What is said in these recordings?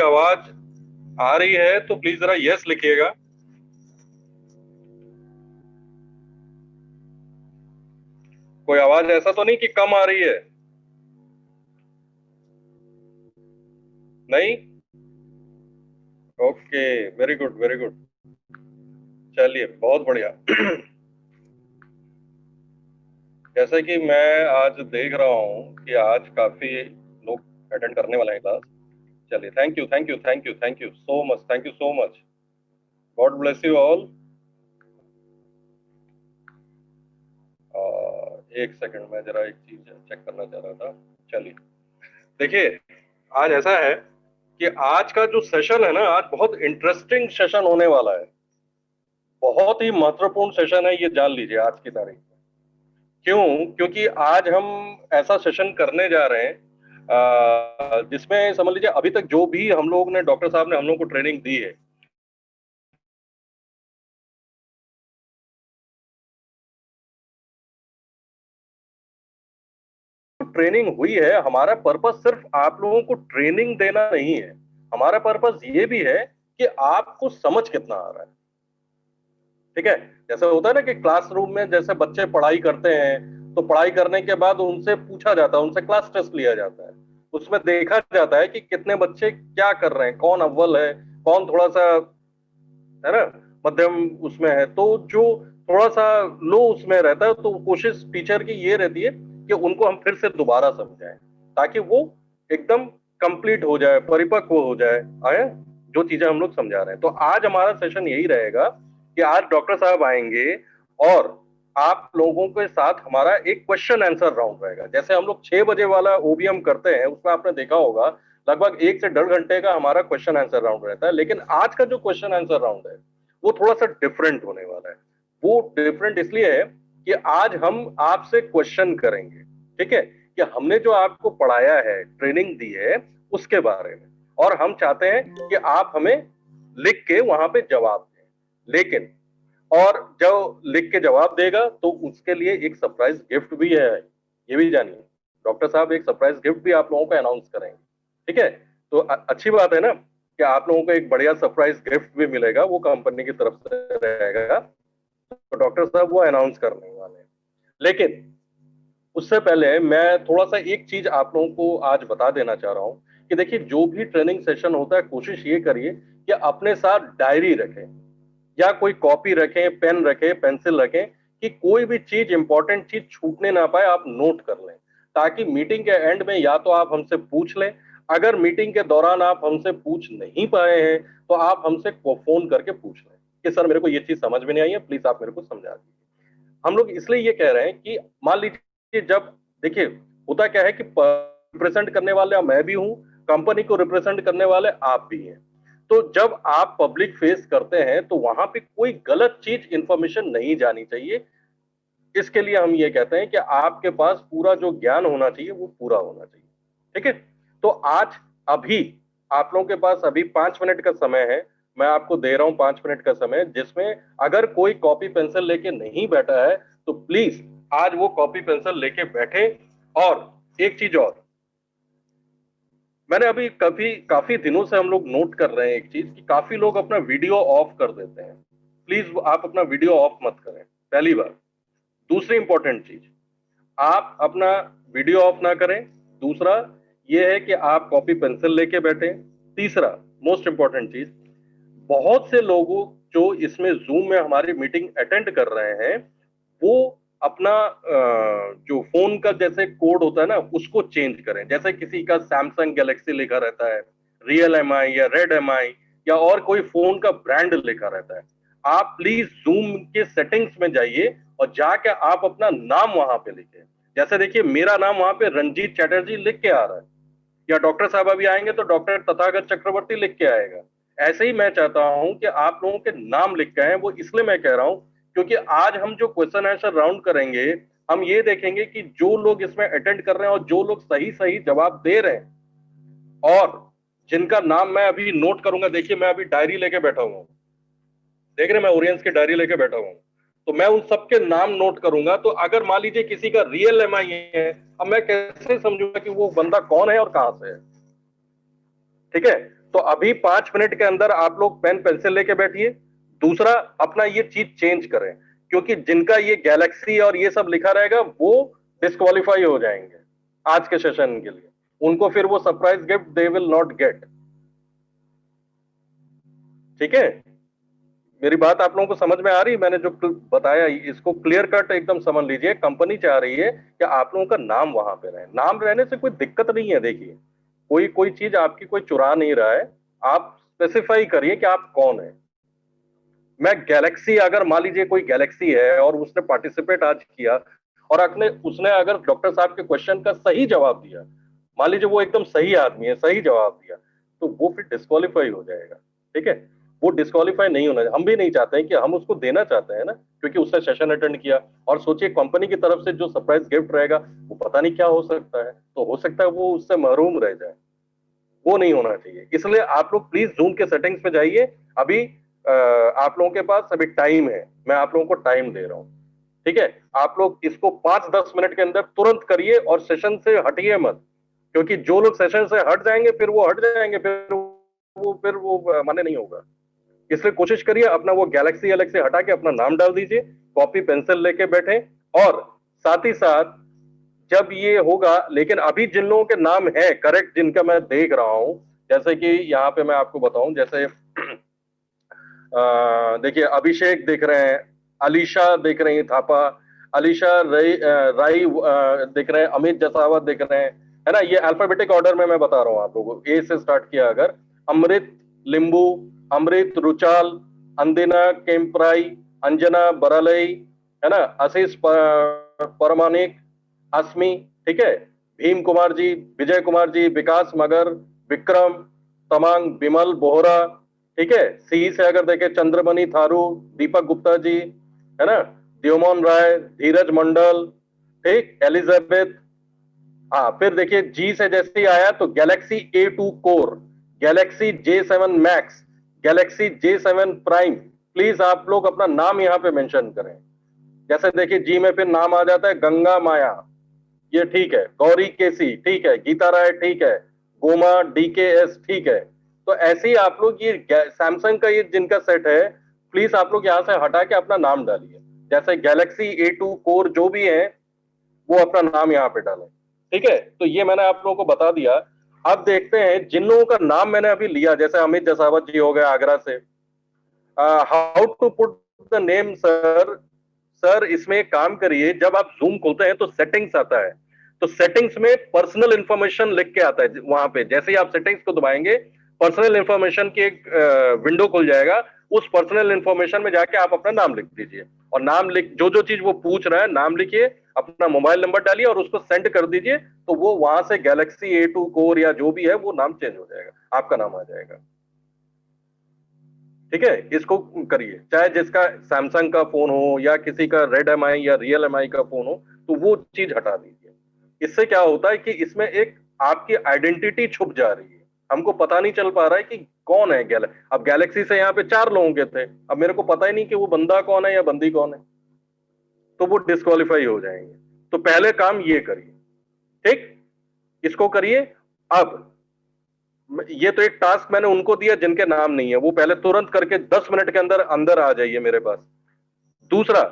आवाज आ रही है तो प्लीज जरा यस लिखिएगा। कोई आवाज ऐसा तो नहीं कि कम आ रही है? नहीं। Okay, very good very good. चलिए, बहुत बढ़िया। जैसे कि मैं आज देख रहा हूँ कि आज काफी लोग अटेंड करने वाले हैं क्लास। चलिए, thank you thank you thank you thank you so much, thank you so much. God bless you all. एक सेकंड में जरा एक चीज चेक करना चाह रहा था। चलिए, देखिए, आज ऐसा है कि आज का जो सेशन है ना, आज बहुत इंटरेस्टिंग सेशन होने वाला है। बहुत ही महत्वपूर्ण सेशन है, ये जान लीजिए आज की तारीख में। क्यों? क्योंकि आज हम ऐसा सेशन करने जा रहे हैं जिसमें समझ लीजिए अभी तक जो भी हम लोग ने, डॉक्टर साहब ने हम लोग को ट्रेनिंग दी है, ट्रेनिंग हुई है। हमारा पर्पस सिर्फ आप लोगों को ट्रेनिंग देना नहीं है। हमारा पर्पस ये भी है कि आपको समझ कितना आ रहा है। ठीक है? जैसे होता है ना कि क्लासरूम में जैसे बच्चे पढ़ाई करते हैं, तो पढ़ाई करने के बाद उनसे पूछा जाता है, उनसे क्लास टेस्ट लिया जाता है। उसमें देखा जाता है कि कितने बच्चे क्या कर रहे हैं, कौन अव्वल है, कौन थोड़ा सा, है ना, मध्यम उसमें है। तो जो थोड़ा सा लो उसमें रहता है, तो कोशिश टीचर की ये रहती है कि उनको हम फिर से दोबारा समझाएं, ताकि वो एकदम कंप्लीट हो जाए, परिपक्व हो जाए, आए, जो चीजें हम लोग समझा रहे हैं। तो आज हमारा सेशन यही रहेगा कि आज डॉक्टर साहब आएंगे और आप लोगों के साथ हमारा एक क्वेश्चन आंसर राउंड रहेगा। जैसे हम लोग 6 बजे वाला ओबीएम करते हैं, उसमें आपने देखा होगा लगभग 1 से 1.5 घंटे का हमारा क्वेश्चन आंसर राउंड रहता है। लेकिन आज का जो क्वेश्चन आंसर राउंड है वो थोड़ा सा डिफरेंट होने वाला है। वो डिफरेंट इसलिए है कि आज हम आपसे क्वेश्चन करेंगे। ठीक है? कि हमने जो आपको पढ़ाया है, ट्रेनिंग दी है, उसके बारे में, और हम चाहते हैं कि आप हमें लिख के वहां पे जवाब दें। लेकिन और जो लिख के जवाब देगा तो उसके लिए एक सरप्राइज गिफ्ट भी है, ये भी जानिए। डॉक्टर साहब एक सरप्राइज गिफ्ट भी आप लोगों को अनाउंस करेंगे। ठीक है? तो अच्छी बात है ना कि आप लोगों को एक बढ़िया सरप्राइज गिफ्ट भी मिलेगा, वो कंपनी की तरफ से रहेगा। तो डॉक्टर साहब वो अनाउंस करने वाले हैं। लेकिन उससे पहले मैं थोड़ा सा एक चीज आप लोगों को आज बता देना चाह रहा हूं कि देखिए, जो भी ट्रेनिंग सेशन होता है, कोशिश ये करिए कि अपने साथ डायरी रखें, या कोई कॉपी रखें, पेन रखें, पेंसिल रखें, कि कोई भी चीज, इंपॉर्टेंट चीज छूटने ना पाए, आप नोट कर लें, ताकि मीटिंग के एंड में या तो आप हमसे पूछ लें। अगर मीटिंग के दौरान आप हमसे पूछ नहीं पाए हैं तो आप हमसे फोन करके पूछ लें कि सर मेरे को ये चीज समझ में नहीं आई है, प्लीज आप मेरे को समझा दीजिए। हम लोग इसलिए ये कह रहे हैं कि मान लीजिए, जब देखिए, होता क्या है कि रिप्रेजेंट करने वाले मैं भी हूं, कंपनी को रिप्रेजेंट करने वाले आप भी हैं। तो जब आप पब्लिक फेस करते हैं तो वहां पे कोई गलत चीज, इंफॉर्मेशन नहीं जानी चाहिए। इसके लिए हम ये कहते हैं कि आपके पास पूरा जो ज्ञान होना चाहिए वो पूरा होना चाहिए। ठीक है? तो आज, अभी आप लोगों के पास अभी 5 मिनट का समय है। मैं आपको दे रहा हूं 5 मिनट का समय, जिसमें अगर कोई कॉपी पेंसिल लेके नहीं बैठा है तो प्लीज आज वो कॉपी पेंसिल लेके बैठे। और एक चीज और, मैंने अभी काफी काफी दिनों से हम लोग नोट कर रहे हैं एक चीज, कि काफी लोग अपना वीडियो ऑफ कर देते हैं। प्लीज आप अपना वीडियो ऑफ मत करें, पहली बार। दूसरी इंपॉर्टेंट चीज, आप अपना वीडियो ऑफ ना करें। दूसरा ये है कि आप कॉपी पेंसिल लेके बैठे। तीसरा, मोस्ट इंपॉर्टेंट चीज, बहुत से लोगों जो इसमें जूम में हमारी मीटिंग अटेंड कर रहे हैं, वो अपना जो फोन का जैसे कोड होता है ना, उसको चेंज करें। जैसे किसी का सैमसंग गैलेक्सी लिखा रहता है, रियल एम आई या रेड एम आई, या और कोई फोन का ब्रांड लिखा रहता है, आप प्लीज जूम के सेटिंग्स में जाइए और जाके आप अपना नाम वहां पे लिखें। जैसे देखिए, मेरा नाम वहां पे रंजीत चैटर्जी लिख के आ रहा है, या डॉक्टर साहब अभी आएंगे तो डॉक्टर तथागत चक्रवर्ती लिख के आएगा। ऐसे ही मैं चाहता हूं कि आप लोगों के नाम लिख के आए। वो इसलिए मैं कह रहा हूं क्योंकि आज हम जो क्वेश्चन आंसर राउंड करेंगे, हम ये देखेंगे कि जो लोग इसमें अटेंड कर रहे हैं और जो लोग सही सही जवाब दे रहे हैं, और जिनका नाम मैं अभी नोट करूंगा। देखिए, मैं अभी डायरी लेके बैठा हुआ हूँ, देख रहे हैं, मैं ओरियंस की डायरी लेके बैठा हूँ। तो मैं उन सबके नाम नोट करूंगा। तो अगर मान लीजिए किसी का रियल एम आई है, अब मैं कैसे समझूंगा कि वो बंदा कौन है और कहां से है? ठीक है? तो अभी 5 मिनट के अंदर आप लोग पेन पेंसिल लेके बैठिए। दूसरा, अपना ये चीज चेंज करें, क्योंकि जिनका ये गैलेक्सी और ये सब लिखा रहेगा वो डिस्क्वालीफाई हो जाएंगे आज के सेशन के लिए। उनको फिर वो surprise gift they will not gate. ठीक है, मेरी बात आप लोगों को समझ में आ रही है? मैंने जो बताया इसको क्लियर कट एकदम समझ लीजिए। कंपनी चाह रही है कि आप लोगों का नाम वहां पे रहे। नाम रहने से कोई दिक्कत नहीं है। देखिए, कोई कोई चीज आपकी कोई चुरा नहीं रहा है। आप स्पेसिफाई करिए कि आप कौन है। मैं गैलेक्सी, अगर मान लीजिए कोई गैलेक्सी है और उसने पार्टिसिपेट आज किया और उसने अगर डॉक्टर साहब के क्वेश्चन का सही जवाब दिया, मान लीजिए वो एकदम सही आदमी है, सही जवाब दिया, तो वो फिर डिस्क्वालीफाई हो जाएगा। ठीक है, वो डिस्क्वालीफाई नहीं होना। हम भी नहीं चाहते हैं कि हम उसको देना चाहते हैं ना, क्योंकि उसने सेशन अटेंड किया। और सोचिए कंपनी की तरफ से जो सरप्राइज गिफ्ट रहेगा वो पता नहीं क्या हो सकता है, तो हो सकता है वो उससे महरूम रह जाए। वो नहीं होना चाहिए। इसलिए आप लोग प्लीज जूम के सेटिंग्स पे जाइए। अभी आप लोगों के पास अभी टाइम है, मैं आप लोगों को टाइम दे रहा हूं। ठीक है, आप लोग इसको 5-10 मिनट के अंदर तुरंत करिए और सेशन से हटिए मत, क्योंकि जो लोग सेशन से हट जाएंगे फिर वो हट जाएंगे, फिर वो माने नहीं होगा। इसलिए कोशिश करिए अपना वो गैलेक्सी गैलेक्सी हटा के अपना नाम डाल दीजिए, कॉपी पेंसिल लेके बैठे। और साथ ही साथ जब ये होगा, लेकिन अभी जिन लोगों के नाम है करेक्ट, जिनका मैं देख रहा हूं, जैसे कि यहाँ पे मैं आपको बताऊं, जैसे देखिए अभिषेक दिख रहे हैं, अलीशा दिख रही है थापा, अलीशा राई दिख रहे हैं, अमित जसावत दिख रहे हैं, है ना। ये अल्फाबेटिक ऑर्डर में मैं बता रहा हूँ आप लोगों को, ए से स्टार्ट किया अगर। अमृत लिंबू, अमृत रुचाल, अंदिना केम्प्राई, अंजना बरालई, है ना, आशीष परमानिक, अस्मी, ठीक है, भीम कुमार जी, विजय कुमार जी, विकास मगर, विक्रम तमांग, विमल बोहरा, ठीक है। सी से अगर देखें चंद्रमणि थारू, दीपक गुप्ता जी, है ना, द्योमन राय, धीरज मंडल, ठीक, एलिजाबेथ। हाँ, फिर देखिए जी से जैसे ही आया तो Galaxy A2 core, Galaxy J7 max, Galaxy J7 prime. Please आप लोग अपना नाम यहाँ पे मेंशन करें। जैसे देखिए जी में फिर नाम आ जाता है गंगा माया, ये ठीक है, गौरी केसी ठीक है, गीता राय ठीक है, गोमा DKS ठीक है। तो ऐसे ही आप लोग ये सैमसंग का ये जिनका सेट है, प्लीज आप लोग यहाँ से हटा के अपना नाम डालिए। जैसे गैलेक्सी A2 कोर जो भी है वो अपना नाम यहाँ पे डालें। ठीक है, तो ये मैंने आप लोगों को बता दिया। अब देखते हैं जिन लोगों का नाम मैंने अभी लिया, जैसे अमित जसावत जी हो गए आगरा से। How to put the name sir? Sir इसमें एक काम करिए, जब आप जूम खोलते हैं तो सेटिंग्स आता है, तो सेटिंग्स में पर्सनल इंफॉर्मेशन लिख के आता है। वहां पे जैसे ही आप सेटिंग्स को दबाएंगे पर्सनल इंफॉर्मेशन की एक विंडो खुल जाएगा। उस पर्सनल इंफॉर्मेशन में जाके आप अपना नाम लिख दीजिए, और नाम लिख, जो जो चीज वो पूछ रहा है नाम लिखिए, अपना मोबाइल नंबर डालिए और उसको सेंड कर दीजिए। तो वो वहां से गैलेक्सी A2 कोर या जो भी है वो नाम चेंज हो जाएगा, आपका नाम आ जाएगा। ठीक है, इसको करिए, चाहे जिसका सैमसंग का फोन हो या किसी का रेड MI या रियल MI का फोन हो, तो वो चीज हटा दीजिए। इससे क्या होता है कि इसमें एक आपकी आइडेंटिटी छुप जा रही है, हमको पता नहीं चल पा रहा है कि कौन है अब गैलेक्सी से यहाँ पे 4 लोगों के थे, अब मेरे को पता ही नहीं कि वो बंदा कौन है या बंदी कौन है, तो वो डिस्क्वालीफाई हो जाएंगे। तो पहले काम ये करिए, ठीक, इसको करिए। अब ये तो एक टास्क मैंने उनको दिया जिनके नाम नहीं है, वो पहले तुरंत करके 10 मिनट के अंदर अंदर आ जाइए मेरे पास। दूसरा,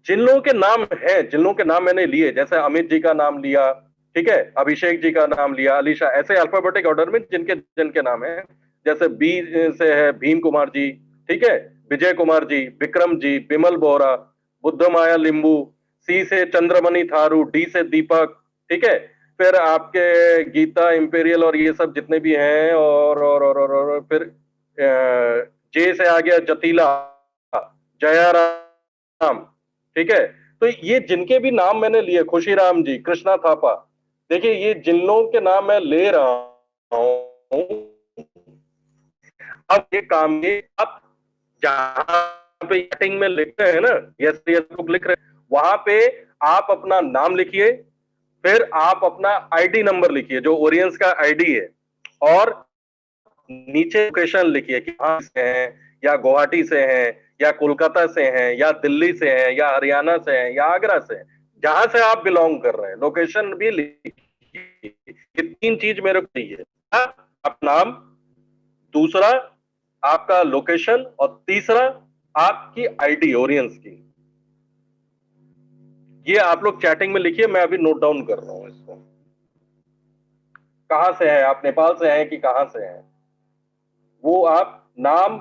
जिन लोगों के नाम है, जिन लोगों के नाम मैंने लिए, जैसे अमित जी का नाम लिया, ठीक है, अभिषेक जी का नाम लिया, अलीशा, ऐसे अल्फाबेटिक ऑर्डर में जिनके जिनके नाम है। जैसे बी से है भीम कुमार जी, ठीक है, विजय कुमार जी, विक्रम जी, विमल बोहरा, बुद्ध माया लिंबू, सी से चंद्रमणि थारू, डी से दीपक, ठीक है। फिर आपके गीता इंपेरियल और ये सब जितने भी हैं, और फिर जे से आ गया जतीला, जयाराम, ठीक है। तो ये जिनके भी नाम मैंने लिए, खुशीराम जी, कृष्णा थापा, देखिए ये जिन लोगों के नाम मैं ले रहा हूं, अब ये काम ये आप जहां पे चैटिंग में लिखते हैं ना, यस यस लोग लिख रहे हैं, वहां पे आप अपना नाम लिखिए, फिर आप अपना आईडी नंबर लिखिए जो ओरियंस का आईडी है, और नीचे लोकेशन लिखिए कि कहां से हैं, या गुवाहाटी से हैं, या कोलकाता से हैं, या दिल्ली से हैं, या हरियाणा से हैं, या आगरा से हैं, जहां से आप बिलोंग कर रहे हैं लोकेशन भी लिखिए। ये 3 चीज मेरे को चाहिए, आप नाम, दूसरा आपका लोकेशन, और तीसरा आपकी आईडी ओरियंस की। ये आप लोग चैटिंग में लिखिए, मैं अभी नोट डाउन कर रहा हूं इसको। कहां से हैं आप, नेपाल से हैं कि कहां से हैं? वो आप नाम,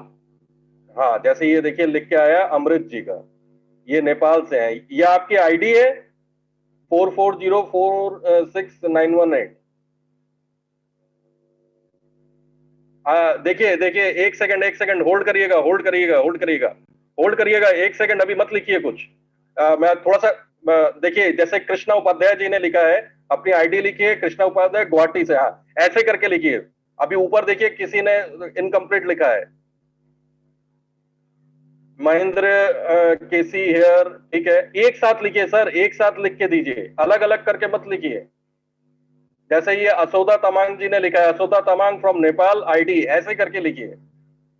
हाँ जैसे ये देखिए लिख के आया अमृत जी का, ये नेपाल से हैं। ये आपकी आईडी है 44046918। देखिए देखिए, एक सेकंड एक सेकंड, होल्ड करिएगा होल्ड करिएगा होल्ड करिएगा होल्ड करिएगा, एक सेकंड, अभी मत लिखिए कुछ। मैं थोड़ा सा देखिए, जैसे कृष्णा उपाध्याय जी ने लिखा है, अपनी आईडी लिखिए कृष्णा उपाध्याय गुवाहाटी से, हाँ ऐसे करके लिखिए। अभी ऊपर देखिए किसी ने इनकम्प्लीट लिखा है, महेंद्र केसी हेयर, ठीक है, एक साथ लिखिए सर, एक साथ लिख के दीजिए, अलग अलग करके मत लिखिए। जैसे ये असोदा तमांग जी ने लिखा है, असोदा तमांग फ्रॉम नेपाल आईडी, ऐसे करके लिखिए।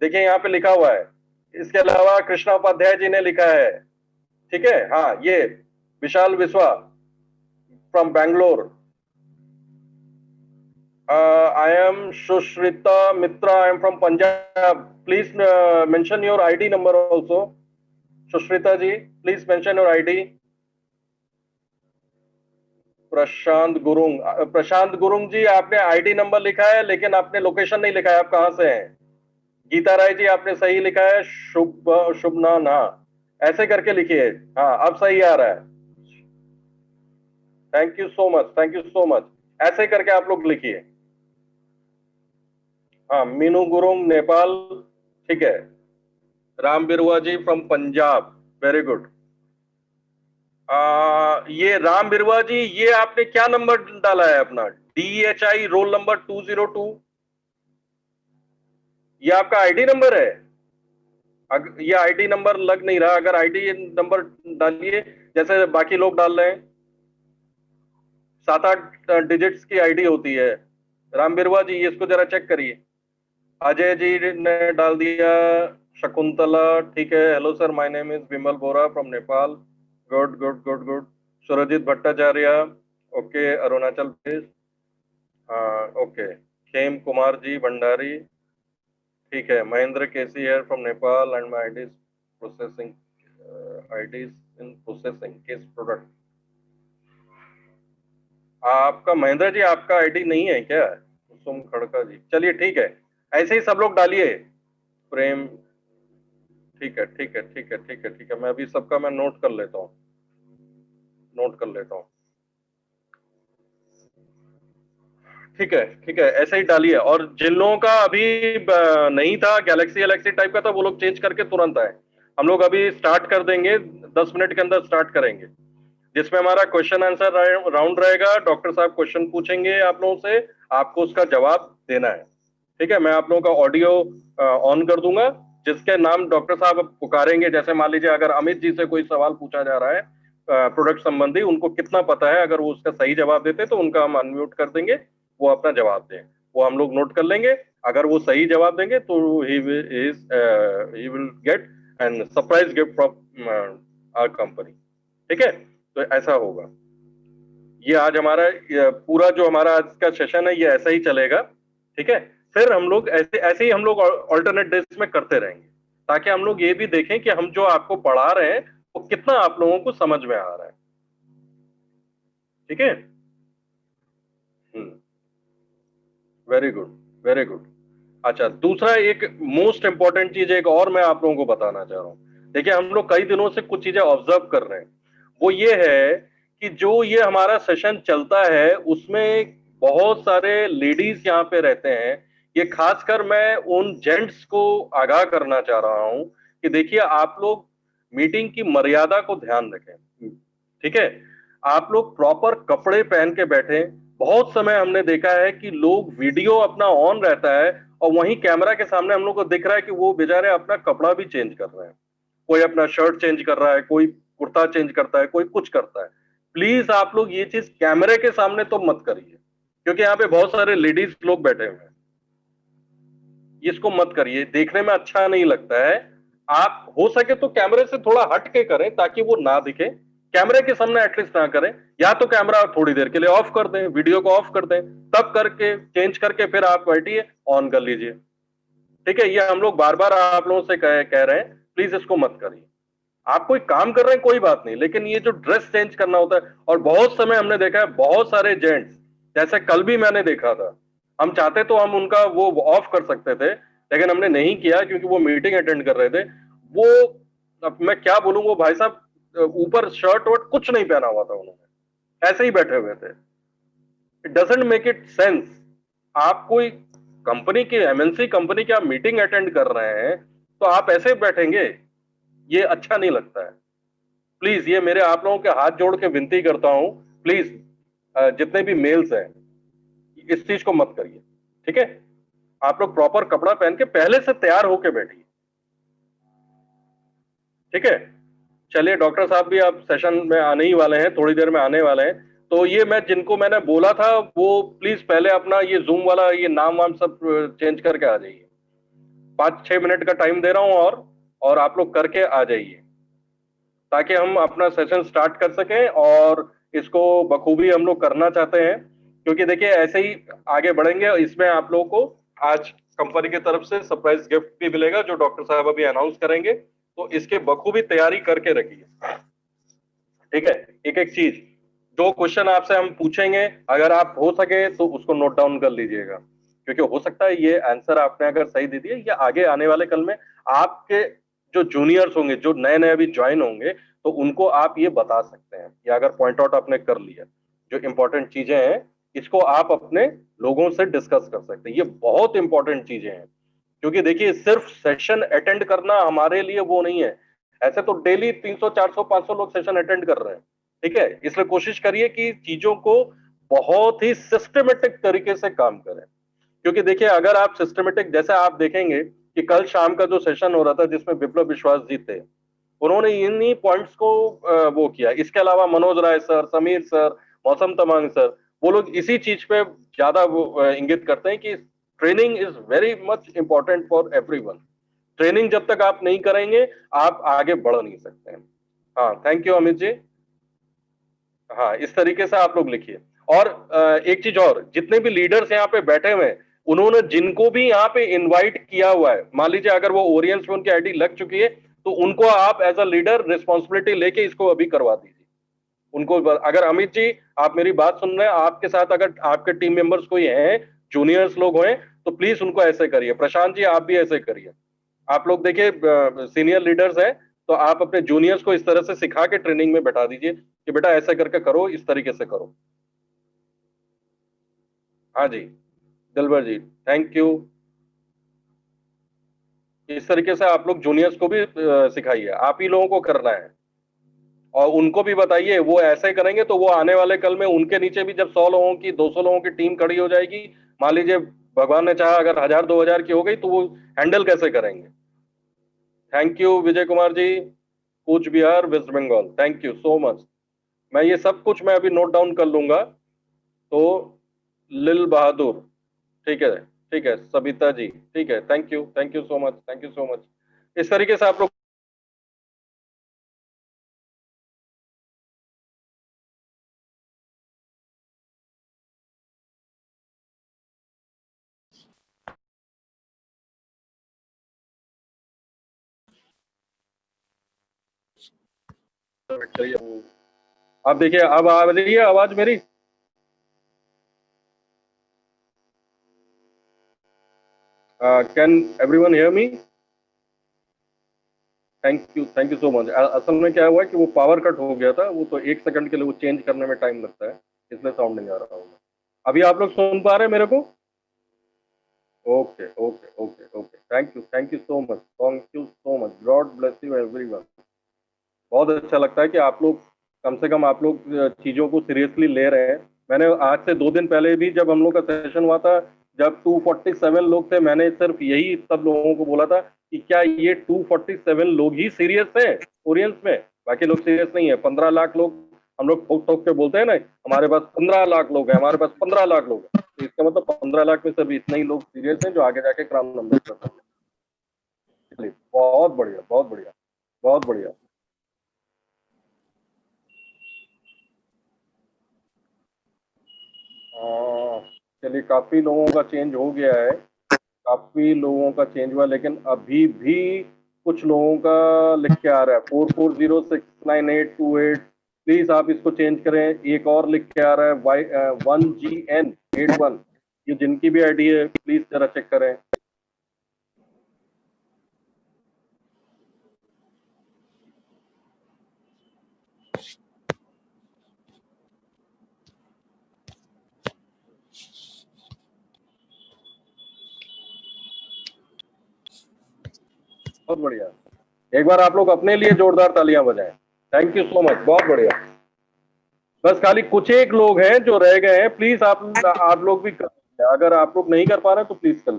देखिए यहाँ पे लिखा हुआ है। इसके अलावा कृष्णा उपाध्याय जी ने लिखा है, ठीक है, हाँ ये Vishal Vishwa from Bangalore. I am Sushrita Mitra, I am from Punjab, please mention your ID number also. Sushrita ji please mention your ID. Prashant Gurung, Prashant Gurung ji आपने आईडी नंबर लिखा है लेकिन आपने लोकेशन नहीं लिखा है, आप कहां से हैं? गीता राय जी आपने सही लिखा है, शुभ शुभनान, हाँ ऐसे करके लिखिए। हाँ अब सही आ रहा है, thank you so much, thank you so much. ऐसे करके आप लोग लिखिए। हाँ मीनू गुरुंग नेपाल, ठीक है। राम बिरुआ जी फ्रॉम पंजाब, वेरी गुड। ये राम बिरुआ जी, ये आपने क्या नंबर डाला है अपना? DHI रोल नंबर 202, ये आपका आईडी नंबर है? ये आईडी नंबर लग नहीं रहा, अगर आईडी नंबर डालिए जैसे बाकी लोग डाल रहे हैं, 7-8 डिजिट्स की आईडी होती है। राम बिरवा जी इसको जरा चेक करिए। अजय जी ने डाल दिया, शकुंतला, ठीक है, hello sir my name is Vimal Bora from Nepal, good good good good. Surjit Bhattacharya, okay, Arunachal Pradesh, हाँ ओके। खेम कुमार जी भंडारी, ठीक है। महेंद्र केसी है from Nepal and my ID processing, ID in processing case product. आपका महेंद्र जी आपका आईडी नहीं है क्या? कुसुम खड़का जी, चलिए ठीक है, ऐसे ही सब लोग डालिए। प्रेम, ठीक है ठीक है ठीक है ठीक है ठीक है, मैं अभी सबका मैं नोट कर लेता हूँ, नोट कर लेता हूँ। ठीक है ठीक है, ऐसे ही डालिए। और जिन लोगों का अभी नहीं था, गैलेक्सी गैलेक्सी टाइप का था, वो लोग चेंज करके तुरंत आए। हम लोग अभी स्टार्ट कर देंगे, 10 मिनट के अंदर स्टार्ट करेंगे, जिसमें हमारा क्वेश्चन आंसर राउंड रहेगा। डॉक्टर साहब क्वेश्चन पूछेंगे आप लोगों से, आपको उसका जवाब देना है। ठीक है, मैं आप लोगों का ऑडियो ऑन कर दूंगा, जिसके नाम डॉक्टर साहब पुकारेंगे। जैसे मान लीजिए अगर अमित जी से कोई सवाल पूछा जा रहा है प्रोडक्ट संबंधी, उनको कितना पता है, अगर वो उसका सही जवाब देते तो उनका हम अनम्यूट कर देंगे, वो अपना जवाब दें, वो हम लोग नोट कर लेंगे। अगर वो सही जवाब देंगे तो ही will get an surprise gift from our company. ठीक है, तो ऐसा होगा। ये आज हमारा पूरा जो हमारा आज का सेशन है, ये ऐसा ही चलेगा। ठीक है, फिर हम लोग ऐसे ऐसे ही हम लोग ऑल्टरनेट डेज में करते रहेंगे, ताकि हम लोग ये भी देखें कि हम जो आपको पढ़ा रहे हैं वो कितना आप लोगों को समझ में आ रहा है। ठीक है, वेरी गुड, वेरी गुड। अच्छा, दूसरा एक मोस्ट इंपॉर्टेंट चीज एक और मैं आप लोगों को बताना चाह रहा हूँ। देखिए, हम लोग कई दिनों से कुछ चीजें ऑब्जर्व कर रहे हैं, वो ये है कि जो ये हमारा सेशन चलता है उसमें बहुत सारे लेडीज यहाँ पे रहते हैं। ये खासकर मैं उन जेंट्स को आगाह करना चाह रहा हूँ कि देखिए, आप लोग मीटिंग की मर्यादा को ध्यान रखें। ठीक है, आप लोग प्रॉपर कपड़े पहन के बैठे। बहुत समय हमने देखा है कि लोग वीडियो अपना ऑन रहता है और वहीं कैमरा के सामने हम लोग को दिख रहा है कि वो बेचारे अपना कपड़ा भी चेंज कर रहे हैं। कोई अपना शर्ट चेंज कर रहा है, कोई कुर्ता चेंज करता है, कोई कुछ करता है। प्लीज आप लोग ये चीज कैमरे के सामने तो मत करिए, क्योंकि यहाँ पे बहुत सारे लेडीज लोग बैठे हुए हैं। इसको मत करिए, देखने में अच्छा नहीं लगता है। आप हो सके तो कैमरे से थोड़ा हट के करें ताकि वो ना दिखे, कैमरे के सामने एटलीस्ट ना करें। या तो कैमरा थोड़ी देर के लिए ऑफ कर दें, वीडियो को ऑफ कर दें, तब करके चेंज करके फिर आप बैठिए, ऑन कर लीजिए। ठीक है, ये हम लोग बार बार आप लोगों से कह रहे हैं, प्लीज इसको मत करिए। आप कोई काम कर रहे हैं कोई बात नहीं, लेकिन ये जो ड्रेस चेंज करना होता है, और बहुत समय हमने देखा है बहुत सारे जेंट्स, जैसे कल भी मैंने देखा था, हम चाहते तो हम उनका वो ऑफ कर सकते थे, लेकिन हमने नहीं किया क्योंकि वो मीटिंग अटेंड कर रहे थे। वो, अब मैं क्या बोलूं, वो भाई साहब ऊपर शर्ट वर्ट कुछ नहीं पहना हुआ था उन्होंने, ऐसे ही बैठे हुए थे। It doesn't make it sense. आप कोई कंपनी की, एमएनसी कंपनी की आप मीटिंग अटेंड कर रहे हैं, तो आप ऐसे बैठेंगे? ये अच्छा नहीं लगता है। प्लीज, ये मेरे आप लोगों के हाथ जोड़ के विनती करता हूं, प्लीज जितने भी मेल्स हैं, इस चीज को मत करिए। ठीक है, आप लोग प्रॉपर कपड़ा पहन के पहले से तैयार होके बैठिए। ठीक है, चलिए डॉक्टर साहब भी अब सेशन में आने ही वाले हैं, थोड़ी देर में आने वाले हैं। तो ये मैं जिनको मैंने बोला था, वो प्लीज पहले अपना ये जूम वाला ये नाम वाम सब चेंज करके आ जाइए। 5-6 मिनट का टाइम दे रहा हूं, और आप लोग करके आ जाइए, ताकि हम अपना सेशन स्टार्ट कर सकें। और इसको बखूबी हम लोग करना चाहते हैं, क्योंकि देखिए ऐसे ही आगे बढ़ेंगे। इसमें आप लोगों को आज कंपनी की तरफ से सरप्राइज गिफ्ट भी मिलेगा, जो डॉक्टर साहब अभी अनाउंस करेंगे। तो इसके बखूबी तैयारी करके रखिए। ठीक है, एक एक चीज, जो क्वेश्चन आपसे हम पूछेंगे, अगर आप हो सके तो उसको नोट डाउन कर लीजिएगा, क्योंकि हो सकता है ये आंसर आपने अगर सही दे दिया, या आगे आने वाले कल में आपके जो जूनियर्स होंगे, जो नए नए अभी ज्वाइन होंगे, तो उनको आप ये बता सकते हैं, या अगर पॉइंट आउट आपने कर लिया, जो इंपॉर्टेंट चीजें हैं, इसको आप अपने लोगों से डिस्कस कर सकते हैं। ये बहुत इंपॉर्टेंट चीजें हैं, क्योंकि देखिए सिर्फ सेशन अटेंड करना हमारे लिए वो नहीं है। ऐसे तो डेली 300 400 500 लोग सेशन अटेंड कर रहे हैं। ठीक है, इसलिए कोशिश करिए कि चीजों को बहुत ही सिस्टमेटिक तरीके से काम करें। क्योंकि देखिए अगर आप सिस्टमेटिक, जैसे आप देखेंगे कि कल शाम का जो सेशन हो रहा था जिसमें विप्लव विश्वास जी थे, उन्होंने इन्हीं पॉइंट्स को वो किया। इसके अलावा मनोज राय सर, समीर सर, मौसम तमांग सर, वो लोग इसी चीज पे ज्यादा वो इंगित करते हैं कि training is very much important for everyone. Training जब तक आप नहीं करेंगे, आप आगे बढ़ नहीं सकते हैं। हाँ, थैंक यू अमित जी। हाँ, इस तरीके से आप लोग लिखिए। और एक चीज और, जितने भी लीडर्स यहाँ पे बैठे हुए हैं, उन्होंने जिनको भी यहाँ पे इनवाइट किया हुआ है, मान लीजिए अगर वो ओरियंस में उनकी आईडी लग चुकी है, तो उनको आप एज अ लीडर रिस्पॉन्सिबिलिटी लेके इसको अभी करवा दीजिए उनको। अगर अमित जी आप मेरी बात सुन रहे हैं, आपके साथ अगर आपके टीम मेंबर्स कोई हैं, जूनियर्स लोग हैं, तो प्लीज उनको ऐसे करिए। प्रशांत जी आप भी ऐसे करिए। आप लोग देखिए सीनियर लीडर्स हैं, तो आप अपने जूनियर्स को इस तरह से सिखा के ट्रेनिंग में बैठा दीजिए कि बेटा ऐसे करके करो, इस तरीके से करो। हाँ जी, दिलबर जी, थैंक यू। इस तरीके से आप लोग जूनियर्स को भी सिखाइए, आप ही लोगों को करना है। और उनको भी बताइए, वो ऐसे करेंगे तो वो आने वाले कल में उनके नीचे भी जब 100 लोगों की, 200 लोगों की टीम खड़ी हो जाएगी, मान लीजिए भगवान ने चाहा अगर 1000-2000 की हो गई, तो वो हैंडल कैसे करेंगे। Thank you Vijay Kumar ji, Cooch Behar West Bengal, thank you so much. मैं ये सब कुछ मैं अभी नोट डाउन कर लूंगा। तो लिल बहादुर, ठीक है, ठीक है, सबिता जी, ठीक है, thank you so much, thank you so much. इस तरीके से आप लोग करिए। आप देखिए अब आ रही है आवाज मेरी? Can everyone hear me? Thank you so much. असल में क्या हुआ है कि वो पावर कट हो गया था, वो तो 1 सेकंड के लिए वो चेंज करने में टाइम लगता है, इसलिए साउंड नहीं आ रहा होगा। अभी आप लोग सुन पा रहे हैं मेरे को? Okay okay okay okay, thank you so much, thank you so much, God bless you everyone. बहुत अच्छा लगता है कि आप लोग, कम से कम आप लोग चीज़ों को सीरियसली ले रहे हैं। मैंने आज से 2 दिन पहले भी जब हम लोग का सेशन हुआ था, जब 247 लोग थे, मैंने सिर्फ यही सब लोगों को बोला था कि क्या ये 247 लोग ही सीरियस हैं ओरियंस में, बाकी लोग सीरियस नहीं है। 15 लाख लोग, हम लोग ठोक ठोक के बोलते हैं ना, हमारे पास 15 लाख लोग हैं, हमारे पास 15 लाख लोग हैं, तो इसका मतलब 15 लाख में सिर्फ इतने ही लोग सीरियस हैं जो आगे जाके क्राउन नंबर कर सकते हैं। चलिए, बहुत बढ़िया, बहुत बढ़िया, बहुत बढ़िया। चलिए, काफी लोगों का चेंज हो गया है, काफी लोगों का चेंज हुआ, लेकिन अभी भी कुछ लोगों का लिख के आ रहा है 44069828। प्लीज आप इसको चेंज करें। एक और लिख के आ रहा है Y1GN81। ये जिनकी भी आईडी है प्लीज जरा चेक करें। बहुत बढ़िया। एक बार आप लोग अपने लिए जोरदार तालियां बजाएं। थैंक यू सो मच, बहुत बढ़िया। बस खाली कुछ एक लोग हैं जो रह गए हैं, प्लीज आप लोग भी कर, अगर आप लोग नहीं कर पा रहे तो प्लीज कर।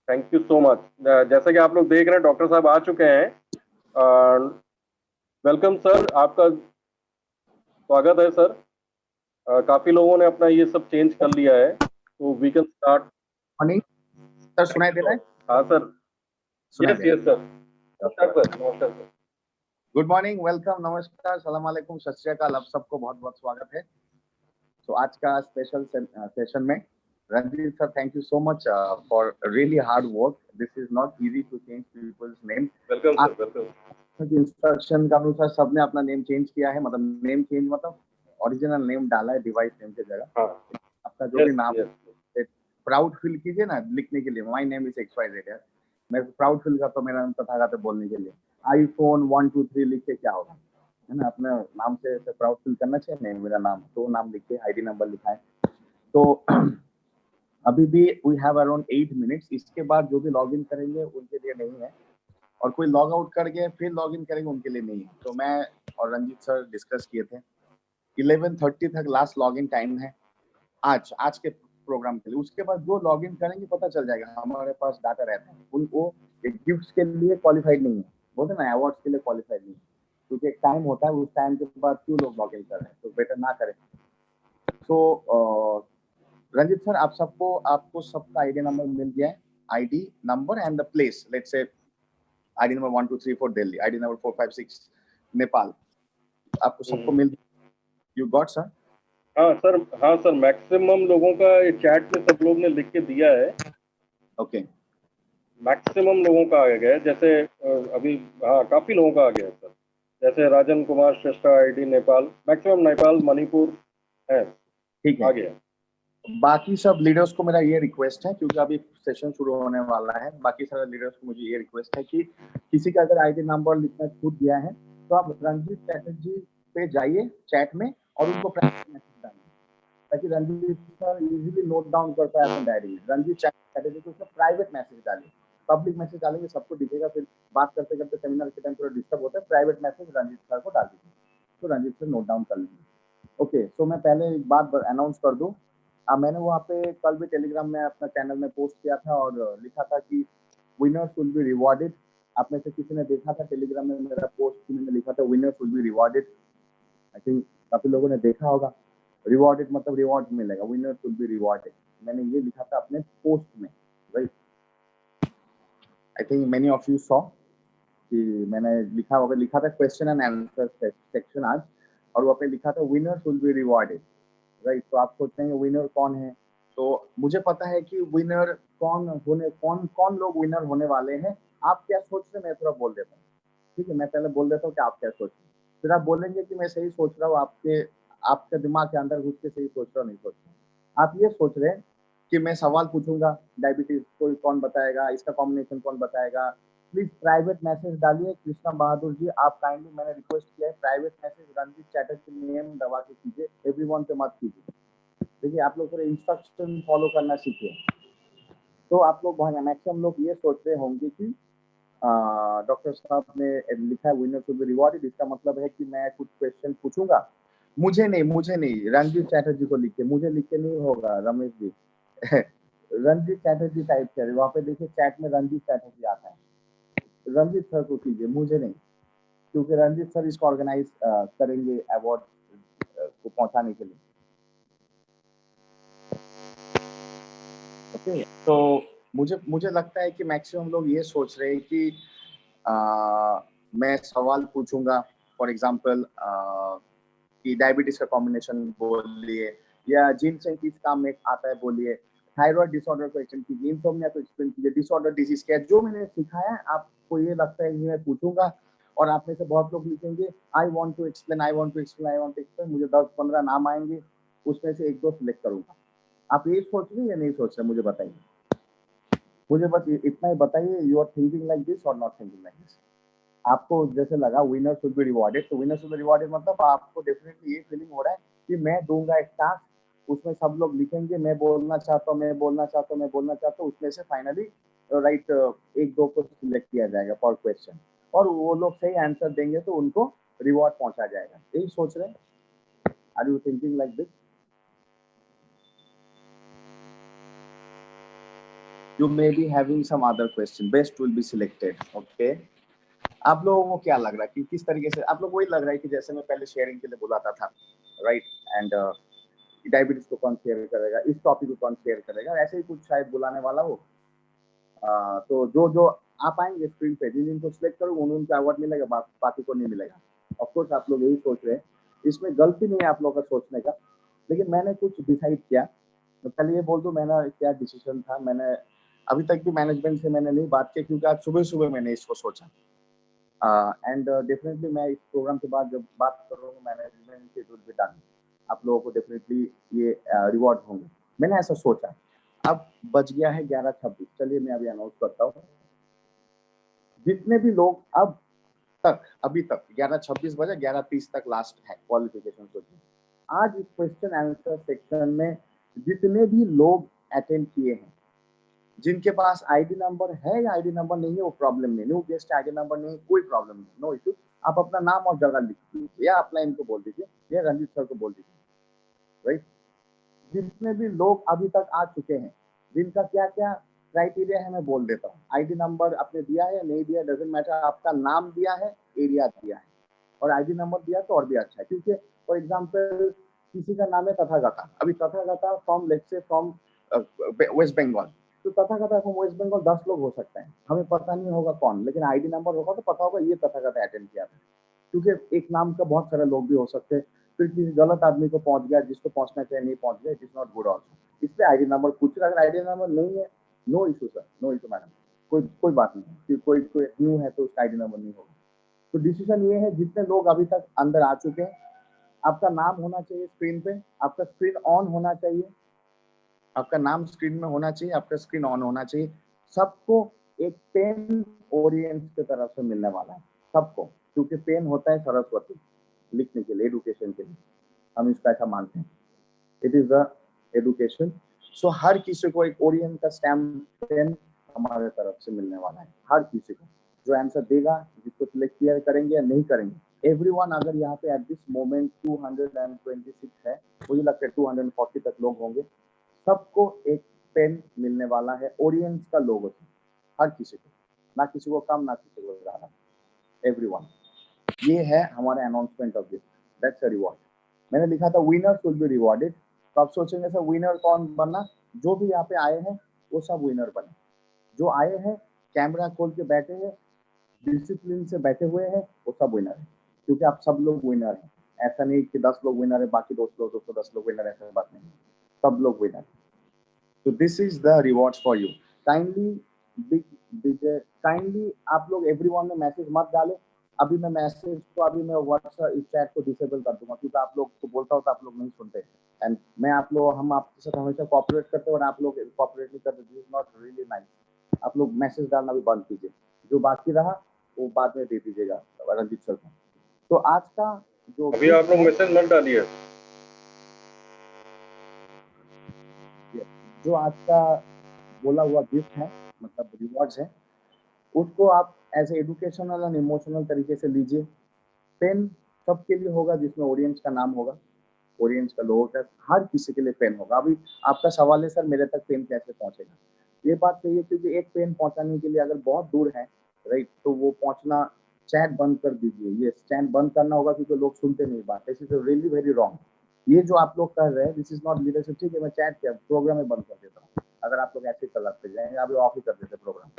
Thank you so much. जैसे कि आप लोग देख रहे हैं डॉक्टर साहब आ चुके हैं। वेलकम सर, आपका स्वागत है सर। काफी लोगों ने अपना ये सब चेंज कर लिया है, तो we can start. Morning sir, सुनाई दे रहा है? हाँ सर, सुनाई यस दे रहा यस सर। नमस्कार सर, नमस्कार सर। गुड मॉर्निंग, वेलकम, नमस्कार, सलाम अलैकुम, सत श्री अकाल, आप सबको बहुत बहुत स्वागत है। तो आज का स्पेशल सेशन में Ranjit sir, thank you so much for really hard work. This is not easy to change people's name. Welcome sir, welcome. Instruction का अनुसार सबने अपना नेम चेंज किया है, मतलब नेम चेंज मतलब ओरिजिनल नेम डाला है डिवाइस नेम की जगह। हाँ, आपका जो भी yes, नाम yes. प्राउड फील कीजिए ना लिखने के लिए, माय नेम इज XYZ है। मैं प्राउड फील करता हूँ मेरा नाम तथागत बोलने के लिए। iPhone 1 2 3 लिख के क्या होगा, है ना? अपने नाम से प्राउड फील करना चाहिए। नहीं, मेरा नाम तो नाम लिख के आईडी नंबर लिखा है। तो अभी भी वी हैव अराउंड 8 मिनट्स। इसके बाद जो भी लॉग इन करेंगे उनके लिए नहीं है, और कोई लॉग आउट करके फिर लॉग इन करेंगे उनके लिए नहीं है। तो मैं और रंजीत सर डिस्कस किए थे 11:30 तक लास्ट लॉग इन टाइम है आज के प्रोग्राम के लिए। उसके बाद जो लॉग इन करेंगे पता चल जाएगा, हमारे पास डाटा रहता है। उनको गिफ्ट्स के लिए क्वालिफाइड नहीं है, बोलते ना अवार्ड्स के लिए क्वालिफाइड नहीं है, क्योंकि एक टाइम होता है, उस टाइम के बाद क्यों लोग लॉग इन कर रहे हैं, तो बेटर ना करें। तो रंजीत सर, आपको सबका आईडी नंबर मिल गया है, ID number and the place. Let's say ID number 1 2 3 4 Delhi, ID number 4 5 6 Nepal, आपको सबको मिल, यू गॉट सर? हाँ सर, हाँ सर, मैक्सिमम लोगों का चैट में सब लोग ने लिख के दिया है। ओके, मैक्सिमम लोगों का आ गया है। जैसे अभी हाँ काफी लोगों का आ गया है सर। जैसे राजन कुमार श्रेष्ठ आईडी नेपाल, मैक्सिमम नेपाल मणिपुर है, ठीक आ है। गया। बाकी सब लीडर्स को मेरा ये रिक्वेस्ट है, क्योंकि अभी सेशन शुरू होने वाला है, बाकी सारे लीडर्स को मुझे ये रिक्वेस्ट है कि किसी का अगर आईडी नंबर लिखना छूट गया है तो आप रणजीत चैटर्जी पे जाइए चैट में और उनको प्राइवेट मैसेज डालिए, ताकि Ranjit sir easily note down करता है अपने डायरी में। रणजीत चैटर्जी को उसका प्राइवेट मैसेज डालिए, पब्लिक मैसेज डालेंगे सबको दिखेगा, फिर बात करते करते सेमिनार के टाइम थोड़ा डिस्टर्ब होता है। प्राइवेट मैसेज रणजीत सर को डाल दीजिए, तो रणजीत सर नोट डाउन कर लेंगे। ओके, सो मैं पहले एक बात अनाउंस कर दूं। मैंने वहाँ पे कल भी टेलीग्राम में अपना चैनल में पोस्ट किया था और लिखा था कि विनर्स विल बी रिवॉर्डेड। आप में से किसी ने देखा था टेलीग्राम में मेरा पोस्ट, मैंने लिखा था winners will be rewarded. I think काफी लोगों ने देखा होगा। रिवॉर्डेड मतलब रिवॉर्ड मिलेगा, विनर्स विल बी रिवॉर्डेड, मैंने ये लिखा था अपने पोस्ट में, right? I think many of you saw कि मैंने लिखा था क्वेश्चन एंड आंसर सेक्शन आज, और वहाँ पे लिखा था winners will be rewarded, right? तो आप सोचते हैं विनर कौन है, तो मुझे पता है कि विनर कौन लोग विनर होने वाले हैं। आप क्या सोच रहे हैं मैं थोड़ा बोल देता हूँ, ठीक है? मैं पहले बोल देता हूँ कि आप क्या सोच रहे हैं, फिर आप बोलेंगे कि मैं सही सोच रहा हूँ, आपके दिमाग के अंदर घुस के सही सोच रहा हूँ नहीं सोच रहा हूँ। आप ये सोच रहे हैं कि मैं सवाल पूछूंगा, डायबिटीज कोई कौन बताएगा, इसका कॉम्बिनेशन कौन बताएगा। प्लीज प्राइवेट मैसेज डालिए कृष्णा बहादुर जी, आप काइंडली, मैंने रिक्वेस्ट किया है, private message Ranjit Chatterjee name दबा के कीजिए, एवरीवन पे मत कीजिए। देखिए, आप लोग थोड़े इंस्ट्रक्शन फॉलो करना सीखिए। तो आप लोग मैक्सिमम लोग ये सोच रहे होंगे कि डॉक्टर साहब ने लिखा है विनर टू बी रिवॉर्डेड, इसका मतलब है कि मैं कुछ क्वेश्चन पूछूंगा। मुझे नहीं, रणजीत चैटर्जी को लिख के, मुझे लिख के नहीं होगा रमेश जी। रणजीत चैटर्जी टाइप करें, वहाँ पे देखिए चैट में रणजीत चैटर्जी आता है, रणजीत सर को कीजिए, मुझे नहीं, क्योंकि रणजीत सर इसको ऑर्गेनाइज करेंगे अवार्ड को पहुंचाने के लिए। ओके, तो मुझे लगता है कि मैक्सिमम लोग ये सोच रहे हैं कि मैं सवाल पूछूंगा, फॉर एग्जांपल कि डायबिटीज का कॉम्बिनेशन बोलिए, या जिनसेंग किस काम में आता है बोलिए, थायराइड डिसऑर्डर को एक्सप्लेन कीजिए, इंसोम्निया को एक्सप्लेन कीजिए, डिसऑर्डर डिजीज क्या है, जो मैंने सिखाया है आपको ये लगता है कि मैं पूछूंगा और आप में से बहुत लोग लिखेंगे I want to explain, I want to explain, I want to explain, मुझे 10-15 नाम आएंगे, उसमें से 1-2 सिलेक्ट करूंगा। आप ये सोच रहे हैं या नहीं सोच रहे, मुझे बताइए। मुझे बस इतना ही बताइए, you are thinking like this और नॉट थिंकिंग लाइक दिस। आपको जैसे लगा विनर शुड बी रिवॉर्डेड, तो विनर शुड बी रिवॉर्डेड मतलब आपको डेफिनेटली ये फीलिंग हो रहा है कि मैं दूंगा एक टास्क, उसमें सब लोग लिखेंगे मैं बोलना चाहता हूँ, मैं बोलना चाहता हूँ, मैं बोलना चाहता हूँ, उसमें से फाइनली राइट 1-2 को सिलेक्ट किया जाएगा फॉर क्वेश्चन, और वो लोग सही आंसर देंगे तो उनको रिवॉर्ड पहुंचा जाएगा। यही सोच रहे हैं? Are you thinking like this? You may be having some other question. Best will be selected. Okay. आप लोगों को क्या लग रहा है कि किस तरीके से आप लोग, वही लग रहा है कि जैसे मैं पहले शेयरिंग के लिए बुलाता था, राइट, एंड डायबिटीज को कौन शेयर करेगा, इस टॉपिक को कौन शेयर करेगा, ऐसे ही कुछ शायद बुलाने वाला हो। तो जो जो आप आएंगे स्क्रीन पे, जिन जिनको सिलेक्ट करो उनको अवार्ड मिलेगा, बाकी को नहीं मिलेगा। ऑफ कोर्स आप लोग यही सोच रहे हैं, इसमें गलती नहीं है आप लोगों का सोचने का, लेकिन मैंने कुछ डिसाइड किया। तो पहले ये बोल दूं मेरा क्या डिसीजन था। मैंने अभी तक भी मैनेजमेंट से मैंने नहीं बात की, क्योंकि आज सुबह सुबह मैंने इसको सोचा, एंड डेफिनेटली मैं इस प्रोग्राम के बाद जब बात करूँगा मैनेजमेंट से, इट विल बी डन। आप लोगों को डेफिनेटली ये रिवॉर्ड होंगे, मैंने ऐसा सोचा। अब बज गया है 11:26, चलिए मैं अभी अनाउंस करता हूँ। जितने भी लोग अब तक, अभी तक 11:26 बजे, 11:30 तक लास्ट है क्वालिफिकेशन सोचिए। आज इस क्वेश्चन आंसर सेक्शन में जितने भी लोग अटेंड किए हैं, जिनके पास आईडी नंबर है या आईडी नंबर नहीं है वो प्रॉब्लम नहीं, न्यू गेस्ट आईडी नंबर नहीं, कोई प्रॉब्लम नहीं, नो इशू। आप अपना नाम और जगह लिख दीजिए, या अपना इनको बोल दीजिए या रंजीत सर को बोल दीजिए, राइट। जितने भी लोग अभी तक आ चुके हैं, जिनका क्या क्या क्राइटेरिया है मैं बोल देता हूँ। आईडी नंबर आपने दिया है नहीं दिया डजेंट मैटर, आपका नाम दिया है, एरिया दिया है, और आईडी नंबर दिया तो और भी अच्छा है। क्योंकि फॉर एग्जाम्पल किसी का नाम है तथागता, अभी Tathagata from let's say from West Bengal, तो तथागता फ्रॉम वेस्ट बंगाल 10 लोग हो सकते हैं, हमें पता नहीं होगा कौन, लेकिन आईडी नंबर होगा तो पता होगा ये तथागता अटेंड किया था। क्योंकि एक नाम का बहुत सारे लोग भी हो सकते हैं, फिर किसी गलत आदमी को पहुंच गया, जिसको पहुंचना चाहिए नहीं पहुंच गया, it is not good also. इसलिए आईडी नंबर पूछ रहे, अगर आईडी नंबर नहीं है no issue sir, no issue madam, कोई बात नहीं है, कोई कोई न्यू है तो उसका आईडी नंबर नहीं होगा। तो डिसीजन ये है, जितने लोग अभी तक अंदर आ चुके हैं, आपका नाम होना चाहिए स्क्रीन पे, आपका स्क्रीन ऑन होना चाहिए, आपका नाम स्क्रीन में होना चाहिए, आपका स्क्रीन ऑन होना चाहिए। सबको एक पेन ओरिएंट की तरफ से मिलने वाला है, सबको, क्योंकि पेन होता है सरस्वती लिखने के लिए, एडुकेशन के लिए, हम इसका ऐसा मानते हैं, इट इज द एडुकेशन। सो हर किसी को एक ओरिएंट का स्टैम्प पेन हमारे तरफ से मिलने वाला है, हर किसी को जो आंसर देगा, जिसको सिलेक्ट क्लियर करेंगे या नहीं करेंगे। एवरीवन, अगर यहाँ पे एट दिस मोमेंट 226 है, मुझे लगता है 240 तक लोग होंगे, सबको एक पेन मिलने वाला है ओरिएंट का लोगो से, हर किसी को, ना किसी को कम ना किसी को ज्यादा, एवरीवन। ये है हमारा announcement of this, that's a reward. मैंने लिखा था विनर विल बी रिवॉर्डेड, तो आप सोचेंगे सर विनर कौन बनना, जो भी यहाँ पे आए हैं वो सब विनर बने, जो आए हैं कैमरा खोल के बैठे हैं, डिसिप्लिन से बैठे हुए हैं, वो सब विनर है, क्योंकि आप सब लोग विनर हैं। ऐसा नहीं कि 10 लोग विनर है बाकी 210 लोग विनर, ऐसा बात नहीं, सब लोग विनर। तो this is the rewards for you. Kindly आप लोग एवरीवन में मैसेज मत डालें। अभी मैं मैसेज को, अभी मैं व्हाट्सएप इस चैट को डिसेबल कर दूंगा, क्योंकि आप लोग को बोलता हूँ तो आप लोग नहीं सुनते, एंड मैं आप लोग, हम आपके साथ हमेशा कोऑपरेट करते हैं और आप लोग कोऑपरेट नहीं करते, this is not really nice. आप लोग मैसेज डालना भी बंद कीजिए, जो बाकी रहा वो बाद में दे दीजिएगा रंजीत सर को। तो आज का जो अभी आप लोग मैसेज मत डालिए, जो आज का बोला हुआ गिफ्ट है, मतलब रिवॉर्ड्स है, उसको आप एज एजुकेशनल एंड इमोशनल तरीके से लीजिए। पेन सबके लिए होगा जिसमें ओरिएंट का नाम होगा, ओरिएंट का लोगो का, हर किसी के लिए पेन होगा। अभी आपका सवाल है सर मेरे तक पेन कैसे पहुंचेगा, ये बात सही है, क्योंकि एक पेन पहुंचाने के लिए अगर बहुत दूर है, राइट, तो वो पहुंचना, चैट बंद कर दीजिए, ये चैट बंद करना होगा, क्योंकि लोग सुनते नहीं बात, this is really very wrong. ये जो आप लोग कर रहे हैं, दिस इज नॉट लीडरशिप। ठीक है, मैं चैट क्या प्रोग्राम में बंद कर देता हूँ, अगर आप लोग ऐसे चलाते जाएंगे, अभी ऑफ ही कर देते programme,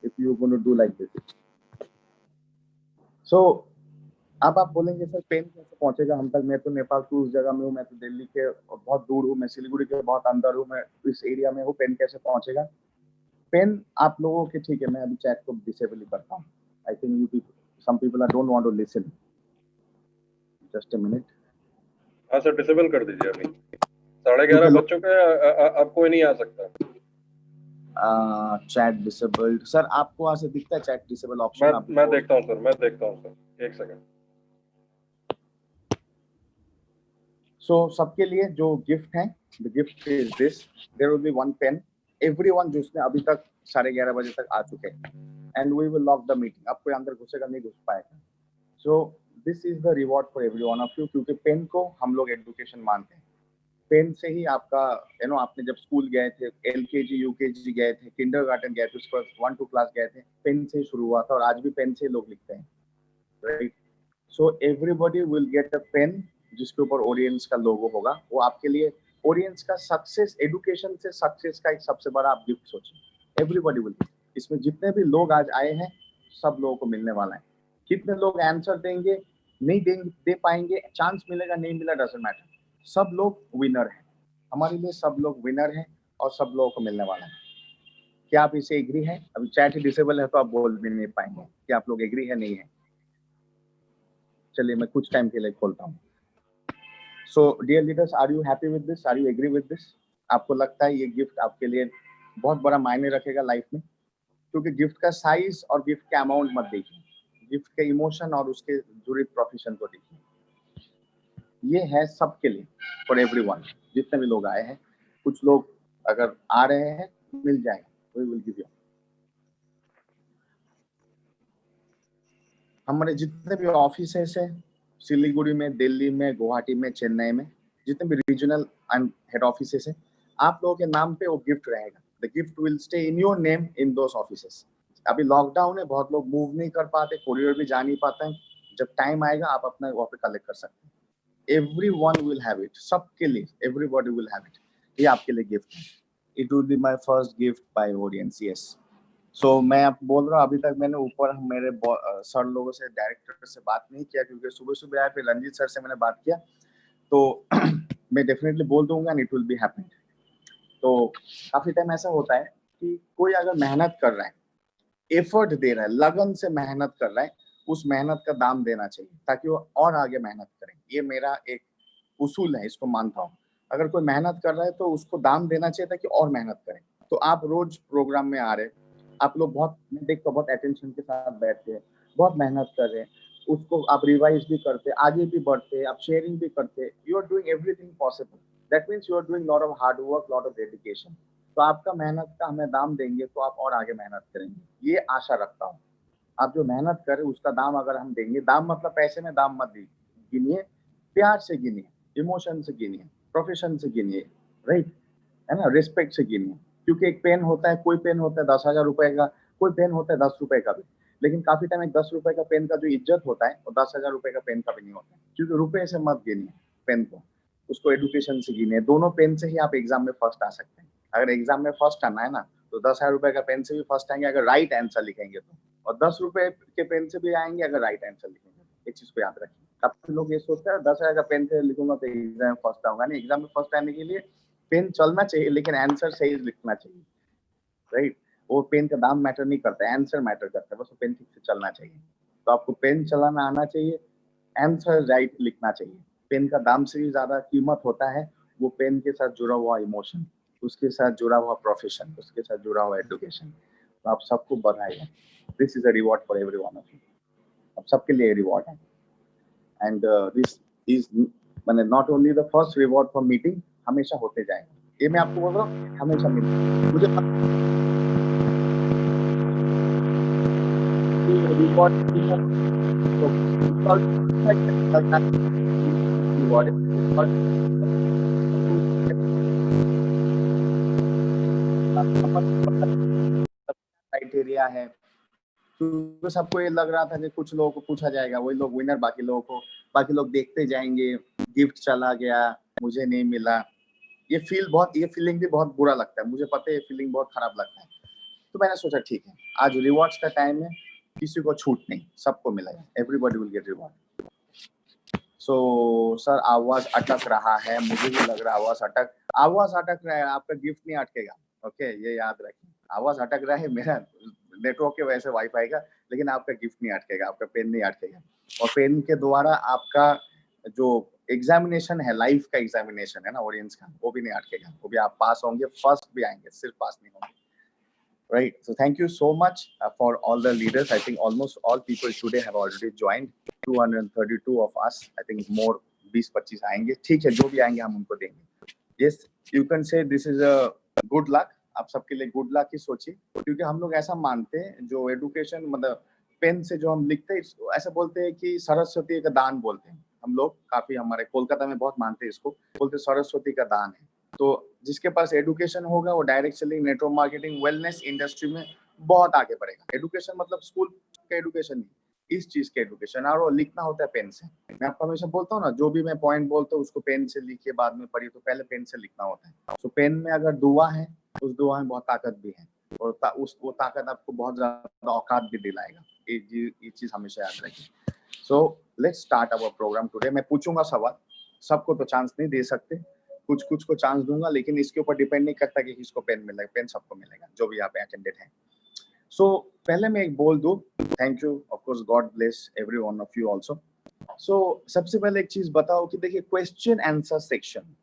if you going to do like this. So अब आप बोलेंगे सर पेन कैसे पहुंचेगा हम तक, मैं तो नेपाल की उस जगह में हूँ, मैं तो दिल्ली के बहुत दूर हूँ, मैं सिलीगुड़ी के बहुत अंदर हूँ, मैं इस एरिया में हूँ, पेन कैसे पहुंचेगा? पेन आप लोगों के, ठीक है मैं अभी चैट को डिसेबल ही करता हूँ। I think you people, some people are don't want to listen, just a minute. हाँ सर, डिसेबल कर दीजिए अभी। 11:30 क्योंकि बज चुके हैं, अब कोई नहीं आ सकता। चैट डिसेबल्ड सर, आपको वहां से दिखता है चैट डिसेबल मैं ऑप्शन मैं आपको? देखता हूँ सर, मैं देखता हूँ सर, एक सेकंड। सो सबके लिए जो गिफ्ट है, the gift is this, there will be one pen, everyone जिसने अभी तक 11:30 बजे तक आ चुके हैं, and we will lock the meeting. अब कोई अंदर घुसेगा नहीं, घुस पाएगा। So this is the reward for every one of you, क्योंकि पेन को हम लोग एजुकेशन मानते हैं। पेन से ही आपका आपने जब स्कूल गए थे, एलकेजी यूकेजी गए थे, किंडरगार्टन गए थे, उसके बाद 1 2 क्लास गए थे, पेन से ही शुरू हुआ था और आज भी पेन से लोग लिखते हैं, right? So everybody will get a pen जिसके ऊपर ओरियंस का लोगो होगा। वो आपके लिए ओरियंस का सक्सेस, एडुकेशन से सक्सेस का एक सबसे बड़ा आप गिफ्ट सोचिए। एवरीबॉडी विल, इसमें जितने भी लोग आज आए हैं सब लोगों को मिलने वाला है। कितने लोग आंसर देंगे, नहीं देंगे, दे पाएंगे, चांस मिलेगा नहीं मिला, डजंट मैटर, सब लोग विनर हैं। हमारे लिए सब लोग विनर हैं और सब लोगों को मिलने वाला है। क्या आप इसे एग्री है? अभी चैट डिसेबल है तो आप बोल भी नहीं पाएंगे कि आप लोग एग्री है नहीं है। चलिए मैं कुछ टाइम के लिए खोलता हूँ। So dear leaders, are you happy with this? Are you agree with this? आपको लगता है ये गिफ्ट आपके लिए बहुत बड़ा मायने रखेगा लाइफ में? क्योंकि गिफ्ट का साइज और गिफ्ट का अमाउंट मत देखिए, गिफ्ट के इमोशन और उसके जुड़े प्रोफेशन को देखिए। ये है सबके लिए, फॉर एवरीवन, जितने भी लोग आए हैं। कुछ लोग अगर आ रहे हैं मिल जाएगा, वी विल गिव यू। हमारे जितने भी ऑफिस है सिलीगुड़ी में, दिल्ली में, गुवाहाटी में, चेन्नई में, जितने भी रीजनल एंड हेड ऑफिस है, आप लोगों के नाम पे वो गिफ्ट रहेगा। The gift will stay in your name in those offices. अभी लॉकडाउन है, बहुत लोग मूव नहीं कर पाते, कोरियर भी जा नहीं पाते हैं। जब टाइम आएगा आप अपना वहाँ पे कलेक्ट कर सकते हैं। Everyone will have it, सबके लिए, everybody will have it। ये आपके लिए गिफ्ट है। It will be my first gift by audience, yes। सो मैं आप बोल रहा हूँ, अभी तक मैंने ऊपर मेरे सर लोगों से, डायरेक्टर से बात नहीं किया, क्योंकि सुबह सुबह आए, फिर रंजीत सर से मैंने बात किया, तो मैं डेफिनेटली बोल दूंगा and it will be happening. तो काफी टाइम ऐसा होता है कि कोई अगर मेहनत कर रहा है, एफर्ट दे रहा है, लगन से मेहनत कर रहा है, उस मेहनत का दाम देना चाहिए ताकि वो और आगे मेहनत करें। ये मेरा एक उसूल है, इसको मानता हूँ। अगर कोई मेहनत कर रहा है तो उसको दाम देना चाहिए ताकि और मेहनत करें। तो आप रोज प्रोग्राम में आ रहे, आप लोग बहुत, मैं देखता हूँ बहुत अटेंशन के साथ बैठते हैं, बहुत मेहनत कर रहे हैं, उसको आप रिवाइज भी करते, आगे भी बढ़ते, आप शेयरिंग भी करते, you are doing everything possible. That means you are doing lot of hard work, lot of dedication. तो आपका मेहनत का हमें दाम देंगे तो आप और आगे मेहनत करेंगे, ये आशा रखता हूँ। आप जो मेहनत करें उसका दाम अगर हम देंगे, दाम मतलब पैसे में दाम मत गिनिए, प्यार से गिनिए, इमोशन से गिनिए, प्रोफेशन से गिनिए, राइट? है ना, रिस्पेक्ट से गिनिए। क्योंकि एक पेन होता है, कोई पेन होता है 10,000 रुपए का, कोई पेन होता है 10 रुपए का भी, लेकिन काफी टाइम एक 10 रुपए का पेन का जो इज्जत होता है वो 10,000 रुपए का पेन का भी नहीं होता है। क्योंकि रुपए से मत गिनिए पेन को, उसको एडुकेशन से गिनिए। दोनों पेन से ही आप एग्जाम में फर्स्ट आ सकते हैं। अगर एग्जाम में फर्स्ट आना है ना, तो 10,000 रुपए का पेन से भी फर्स्ट आएंगे अगर राइट आंसर लिखेंगे तो, और 10 रुपए के पेन से भी आएंगे अगर राइट आंसर लिखेंगे। एक चीज को याद रखिए। काफी लोग ये सोचते हैं 10,000 का पेन से लिखूंगा तो एग्जाम में फर्स्ट आऊंगा। नहीं, एग्जाम में फर्स्ट आने के लिए पेन चलना चाहिए, लेकिन आंसर सही लिखना चाहिए, राइट? वो पेन का दाम मैटर नहीं करता, आंसर मैटर करता है, बस वो पेन ठीक से चलना चाहिए। तो आपको पेन चलाना आना चाहिए, आंसर राइट लिखना चाहिए। पेन का दाम से भी ज्यादा कीमत होता है वो पेन के साथ जुड़ा हुआ इमोशन, उसके साथ जुड़ा हुआ प्रोफेशन, उसके साथ जुड़ा हुआ एजुकेशन। तो आप सबको बधाई। This is a reward for every one of you. अब सबके लिए रिवॉर्ड है। एंड दिस इज मैंने not only the first reward for meeting, हमेशा होते जाएगा। ये मैं आपको बोल रहा हूँ, हमेशा मिलता मुझे क्राइटेरिया है। क्योंकि सबको ये लग रहा था कि कुछ लोगों को पूछा जाएगा, वही लोग विनर, बाकी लोग देखते जाएंगे, गिफ्ट चला गया, मुझे नहीं मिला। ये फीलिंग भी बहुत बुरा लगता है, मुझे पता है ये फीलिंग बहुत खराब लगता है। तो मैंने सोचा ठीक है, आज रिवॉर्ड्स का टाइम है, किसी को छूट नहीं, सबको मिलेगा, everybody will gate reward. So sir आवाज अटक रहा है, मुझे भी लग रहा है आवाज अटक रहा है, आपका गिफ्ट नहीं अटकेगा, ओके ये याद रखिए। आवाज अटक रहा है मेरा नेटवर्क के वजह से वाईफाई का, लेकिन आपका गिफ्ट नहीं अटकेगा, आपका पेन नहीं अटकेगा। और पेन के द्वारा आपका जो एग्जामिनेशन है, लाइफ का एग्जामिनेशन है ना ऑडियंस का, वो भी नहीं अटकेगा, वो भी आप पास होंगे, फर्स्ट भी आएंगे, सिर्फ पास नहीं होंगे। Right. So thank you so much for all the leaders. I think almost all people today have already joined. 232 of us. I think more 20-25 आएंगे. ठीक है, जो भी आएंगे हम उनको देंगे. Yes, you can say this is a good luck. आप सबके लिए good luck ही सोचिए, क्योंकि हम लोग ऐसा मानते हैं, जो एडुकेशन मतलब पेन से जो हम लिखते हैं, ऐसा बोलते हैं कि सरस्वती का दान बोलते हैं हम लोग, काफी हमारे कोलकाता में बहुत मानते हैं इसको, बोलते सरस्वती का दान है। तो जिसके पास एडुकेशन होगा वो direct selling, network marketing, wellness industry में बहुत आगे बढ़ेगा। एडुकेशन मतलब स्कूल का एडुकेशन नहीं, इस चीज के एडुकेशन, और वो लिखना होता है पेन से। मैं आपको हमेशा बोलता हूँ ना, जो भी मैं पॉइंट बोलता हूँ उसको पेन से लिखिए, बाद में पढ़िए, तो पहले पेन से लिखना होता है। तो पेन में अगर दुआ है, उस दुआ में बहुत ताकत भी है, और वो ताकत आपको बहुत ज्यादा औकात भी दिलाएगा। ये चीज हमेशा याद रखिए। So let's start our program today. मैं पूछूंगा सवाल, सबको तो चांस नहीं दे सकते, कुछ को चांस दूंगा, लेकिन इसके ऊपर डिपेंड नहीं करता कि किसको पेन मिलेगा, पेन सबको मिलेगा जो भी यहाँ पे अटेंडेड है। सो पहले मैं एक बोल दूं, thank you, of course God bless every one of you also. So सबसे पहले एक चीज बताओ कि देखिए, क्वेश्चन आंसर सेक्शन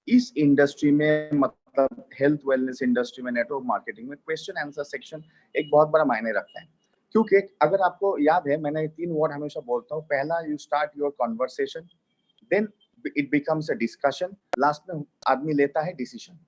इस इंडस्ट्री में, मतलब हेल्थ वेलनेस इंडस्ट्री में, नेटवर्क मार्केटिंग में, क्वेश्चन आंसर सेक्शन एक बहुत बड़ा मायने रखता है। क्योंकि अगर आपको याद है, मैंने 3 वर्ड हमेशा बोलता हूँ, पहला you start your conversation, then it becomes a discussion, last में आदमी लेता है डिसीजन।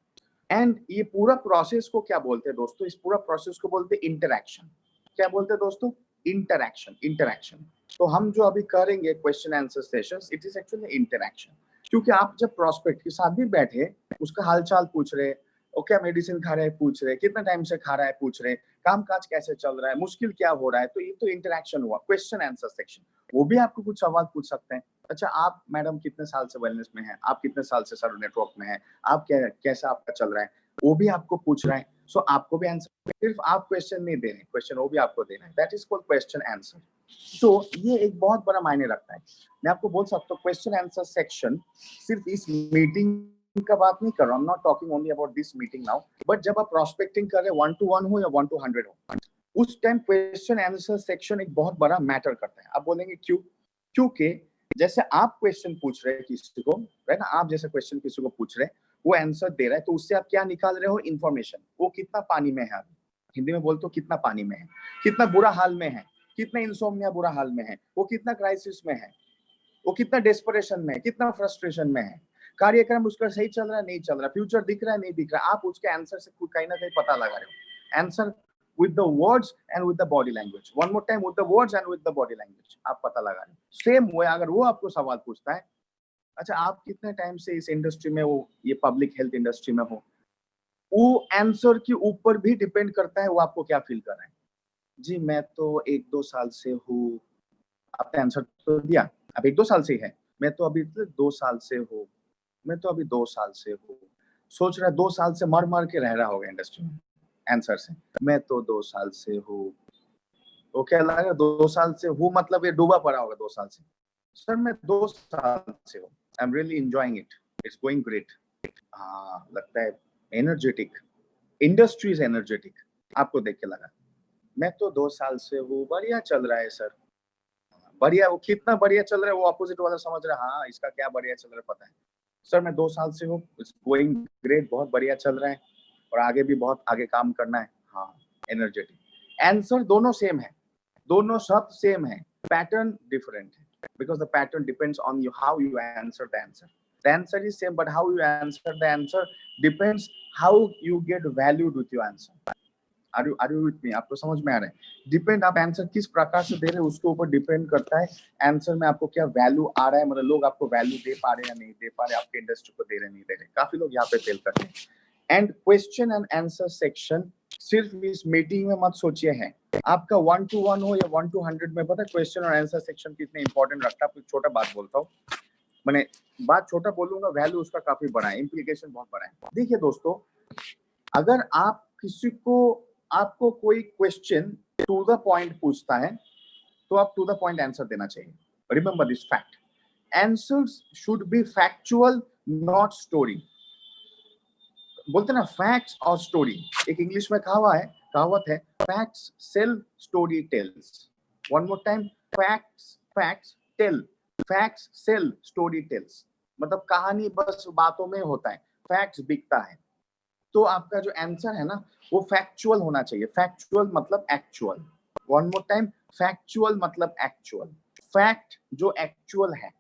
एंड ये पूरा प्रोसेस को क्या बोलते हैं दोस्तों? इस पूरा प्रोसेस को बोलते हैं इंटरैक्शन। क्या बोलते हैं दोस्तों? इंटरैक्शन। तो हम जो अभी करेंगे question answer sessions, it is actually interaction. क्योंकि आप जब प्रोस्पेक्ट के साथ भी बैठे, उसका हालचाल पूछ रहे, वो क्या मेडिसिन खा रहे हैं पूछ रहे, कितना टाइम से खा रहा है पूछ रहे, काम काज कैसे चल रहा है, मुश्किल क्या हो रहा है, तो ये तो इंटरैक्शन हुआ, क्वेश्चन आंसर सेक्शन। वो भी आपको कुछ सवाल पूछ सकते हैं। अच्छा, आप मैडम कितने साल से वेलनेस में हैं, आप कितने साल से सर नेटवर्क में हैं, आप कैसा आपका चल रहा है, वो भी आपको पूछ रहे हैं। सो आपको भी आंसर, सिर्फ आप क्वेश्चन नहीं दे रहे, क्वेश्चन वो भी आपको देना है, that is called question answer. So ये एक बहुत बड़ा मायने रखता है। मैं आपको बोल सकता हूँ, क्वेश्चन आंसर सेक्शन सिर्फ इस मीटिंग का बात नहीं कर रहा हूँ, not talking only about this meeting now, but जब आप प्रोस्पेक्टिंग कर रहे हैं 1-to-1 हो या 1-to-100 हो, उस टाइम क्वेश्चन आंसर सेक्शन एक बहुत बड़ा मैटर करता है। आप बोलेंगे क्यों? क्योंकि जैसे आप क्वेश्चन पूछ रहे हैं किसी को, है ना, आप जैसे क्वेश्चन किसी को पूछ रहे हैं, वो आंसर दे रहा है, तो उससे आप क्या निकाल रहे हो? इंफॉर्मेशन। वो कितना पानी में है, हिंदी में बोलते हो कितना पानी में है, कितना बुरा हाल में है, कितना इंसोम्निया बुरा हाल में है, वो कितना क्राइसिस में है, वो कितना डेस्परेशन में है, कितना फ्रस्ट्रेशन में है, कार्यक्रम उसका सही चल रहा है नहीं चल रहा, फ्यूचर दिख रहा है नहीं दिख रहा, आप उसके आंसर से कहीं ना कहीं पता लगा रहे हो। Answer with the words and with the body language, one more time, with the words and with the body language, आप पता लगा रहे हो। सेम हुआ अगर वो आपको सवाल पूछता है, अच्छा आप कितने टाइम से इस इंडस्ट्री में हो, ये पब्लिक हेल्थ इंडस्ट्री में हो, वो आंसर के ऊपर भी डिपेंड करता है वो आपको क्या फील कर रहे हैं। जी मैं तो 1-2 साल से हूँ, आपने आंसर तो दिया, अब 1-2 साल से ही है, मैं तो अभी 2 साल से हूँ, मैं तो अभी 2 साल से हूँ, सोच रहा है 2 साल से मर के रह रहा होगा इंडस्ट्री में। आंसर से मैं तो 2 साल से हूँ, तो क्या लगा 2 साल से हूँ मतलब ये डूबा पड़ा होगा 2 साल से। सर मैं 2 साल से हूँ, I am really enjoying it, it's going great. हाँ लगता है एनर्जेटिक, इंडस्ट्री इज एनर्जेटिक, आपको देख के लगा। मैं तो 2 साल से हूँ, बढ़िया चल रहा है सर। बढ़िया, वो कितना बढ़िया चल रहा है वो अपोजिट वाला समझ रहा है, हाँ इसका क्या बढ़िया चल रहा है पता है। सर मैं 2 साल से हूँ, इट्स गोइंग ग्रेट, बहुत बढ़िया चल रहा है और आगे भी बहुत आगे काम करना है। हाँ एनर्जेटिक। आंसर दोनों सेम है, दोनों शब्द सेम है, पैटर्न डिफरेंट है, because the pattern depends on you, how you answer the answer. The answer is same, but how you answer the answer depends how you get valued with your answer. Are you with me? आपको समझ में आ रहा है? Depend आप answer किस प्रकार से दे रहे हैं उसके ऊपर डिपेंड करता है आंसर में आपको क्या वैल्यू आ रहा है, मतलब लोग आपको वैल्यू दे पा रहे हैं या नहीं दे पा रहे, आपके इंडस्ट्री को दे रहे नहीं दे रहे। काफी लोग यहाँ पे फेल करते हैं। And question and answer section सिर्फ इस मीटिंग में मत सोचिए है, आपका 1-to-1 हो या 1-to-100 में, पता है क्वेश्चन और आंसर सेक्शन कितने इंपॉर्टेंट रखता है। आपको छोटा बात बोलता हूँ, मैंने बात छोटा बोलूंगा, वैल्यू उसका काफी बड़ा है, इंप्लीकेशन बहुत बड़ा है। देखिए दोस्तों, अगर आप किसी को, आपको कोई क्वेश्चन टू द पॉइंट पूछता है तो आप टू द पॉइंट आंसर देना चाहिए। Remember this fact, answers should be factual not story. बोलते ना फैक्ट्स और स्टोरी, एक इंग्लिश में कहावत है, facts sell, story tells. One more time, facts tell, facts sell, story tells. मतलब कहानी बस बातों में होता है, फैक्ट्स बिकता है। तो आपका जो आंसर है ना वो फैक्चुअल होना चाहिए। फैक्चुअल मतलब actual. One more time, factual मतलब एक्चुअल। फैक्ट जो एक्चुअल है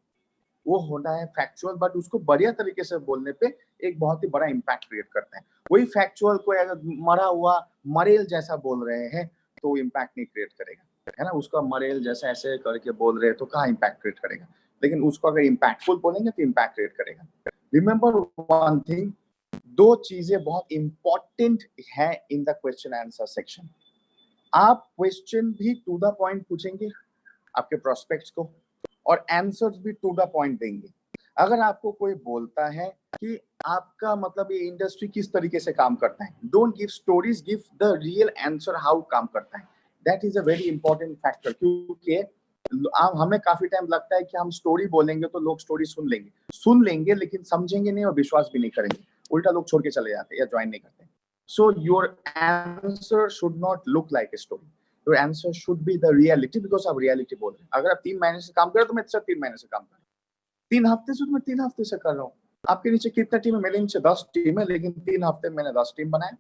वो होना है फैक्चुअल, बट उसको बढ़िया तरीके से बोलने पे एक बहुत ही बड़ा इम्पैक्ट क्रिएट करता है। वही फैक्चुअल को अगर मरा हुआ मरेल जैसा बोल रहे हैं तो इम्पैक्ट नहीं क्रिएट करेगा, है ना। उसका मरेल जैसा ऐसे करके बोल रहे हैं तो कहाँ इम्पैक्ट क्रिएट करेगा, लेकिन उसको अगर इम्पैक्टफुल बोलेंगे तो इम्पैक्ट क्रिएट करेगा। रिमेंबर वन थिंग, दो चीजें बहुत इंपॉर्टेंट है in the question answer section. आप क्वेश्चन भी टू द पॉइंट पूछेंगे आपके प्रोस्पेक्ट्स को, और आंसर्स भी टू द पॉइंट देंगे। अगर आपको कोई बोलता है कि आपका मतलब ये इंडस्ट्री किस तरीके से काम करता है, don't give stories, give the real answer how काम करता है। That is a very important factor, क्योंकि हमें काफी टाइम लगता है कि हम स्टोरी बोलेंगे तो लोग स्टोरी सुन लेंगे लेकिन समझेंगे नहीं और विश्वास भी नहीं करेंगे, उल्टा लोग छोड़ के चले जाते हैं या ज्वाइन नहीं करते। So your answer should not look like a story, your answer should be the reality, because आप रियलिटी बोल रहे हैं। अगर आप 3 महीने से काम कर रहे हो तो मैं 3 महीने से काम कर रहा हूँ, 3 हफ्ते से तो मैं 3 हफ्ते से कर रहा हूँ। आपके नीचे कितना टीम है? मेरे नीचे 10 टीम है, लेकिन 3 हफ्ते मैंने 10 टीम बनाए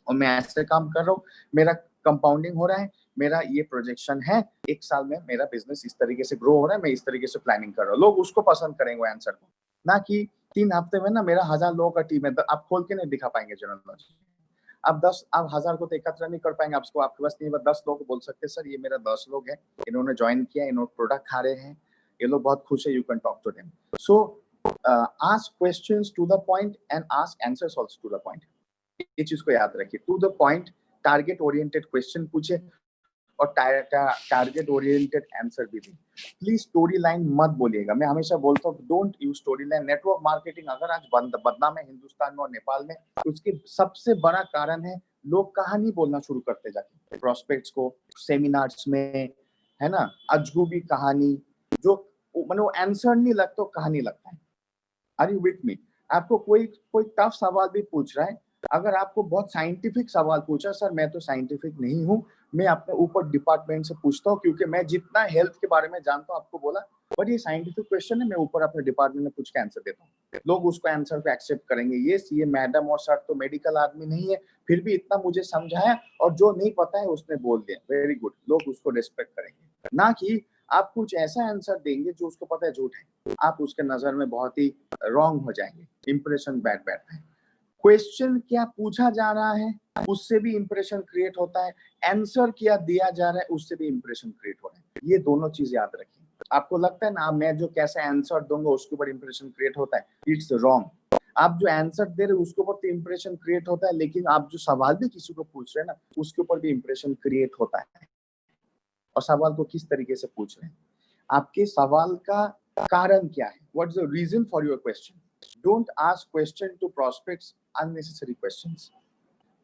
और मैं ऐसे काम कर रहा हूँ। मेरा कंपाउंडिंग हो रहा है, मेरा ये प्रोजेक्शन है, 1 साल में मेरा बिजनेस इस तरीके से ग्रो हो रहा है, मैं इस तरीके से प्लानिंग कर रहा हूँ। लोग उसको पसंद करेंगे आंसर को, ना कि 3 हफ्ते में ना मेरा 1000 लोगों का टीम है, आप खोल के नहीं दिखा पाएंगे जनरल नॉलेज। आप 1000 को तो एकत्र नहीं कर पाएंगे, आपको आपके पास नहीं, 10 लोग बोल सकते हैं सर ये मेरा 10 लोग है, इन्होंने ज्वाइन किया, इन्होंने प्रोडक्ट खा रहे हैं, ये लोग बहुत खुश है, you can talk to them. So ask questions to the point and ask answers also to the point. ये चीज को याद रखिए, to the point, target oriented question पूछे और टारगेट ओरिएंटेड आंसर भी दी। प्लीज स्टोरी लाइन मत बोलिएगा। मैं हमेशा बोलता हूँ don't use story line. Network marketing अगर आज बदनाम है हिंदुस्तान में और नेपाल में, उसके सबसे बड़ा कारण है लोग कहानी बोलना शुरू करते जाते प्रोस्पेक्ट्स को, सेमिनार्स में, है ना, अजगूबी कहानी, जो मैंने वो आंसर नहीं लगता, कहानी लगता है। Are you with me? आपको कोई टफ सवाल भी पूछ रहा है, अगर आपको बहुत साइंटिफिक सवाल पूछा, सर मैं तो साइंटिफिक नहीं हूँ, मैं अपने ऊपर डिपार्टमेंट से पूछता हूँ क्योंकि मैं जितना हेल्थ के बारे में जानता हूँ आपको बोला, बट ये साइंटिफिक क्वेश्चन है, मैं ऊपर अपने डिपार्टमेंट में पूछ के आंसर देता हूँ। लोग उसको आंसर को एक्सेप्ट करेंगे, ये मैडम और सर तो मेडिकल आदमी नहीं है, फिर भी इतना मुझे समझाया और जो नहीं पता है उसने बोल दिया, वेरी गुड, लोग उसको रिस्पेक्ट करेंगे। ना कि आप कुछ ऐसा आंसर देंगे जो उसको पता है झूठ है, आप उसके नजर में बहुत ही रॉन्ग हो जाएंगे, इंप्रेशन बैड बैठता है। क्वेश्चन क्या पूछा जा रहा है उससे भी इंप्रेशन क्रिएट होता है, आंसर क्या दिया जा रहा है उससे भी इंप्रेशन क्रिएट हो रहा है। ये दोनों चीज याद रखिए। आपको लगता है ना मैं जो कैसे आंसर दूंगा उसके ऊपर इंप्रेशन क्रिएट होता है, इट्स रॉन्ग। आप जो आंसर दे रहे हो उसके ऊपर तो इंप्रेशन क्रिएट होता है, लेकिन आप जो सवाल भी किसी को पूछ रहे हैं ना उसके ऊपर भी इंप्रेशन क्रिएट होता है। और सवाल को किस तरीके से पूछ रहे हैं, आपके सवाल का कारण क्या है, what is the reason for your question. Don't ask question to prospects unnecessary questions,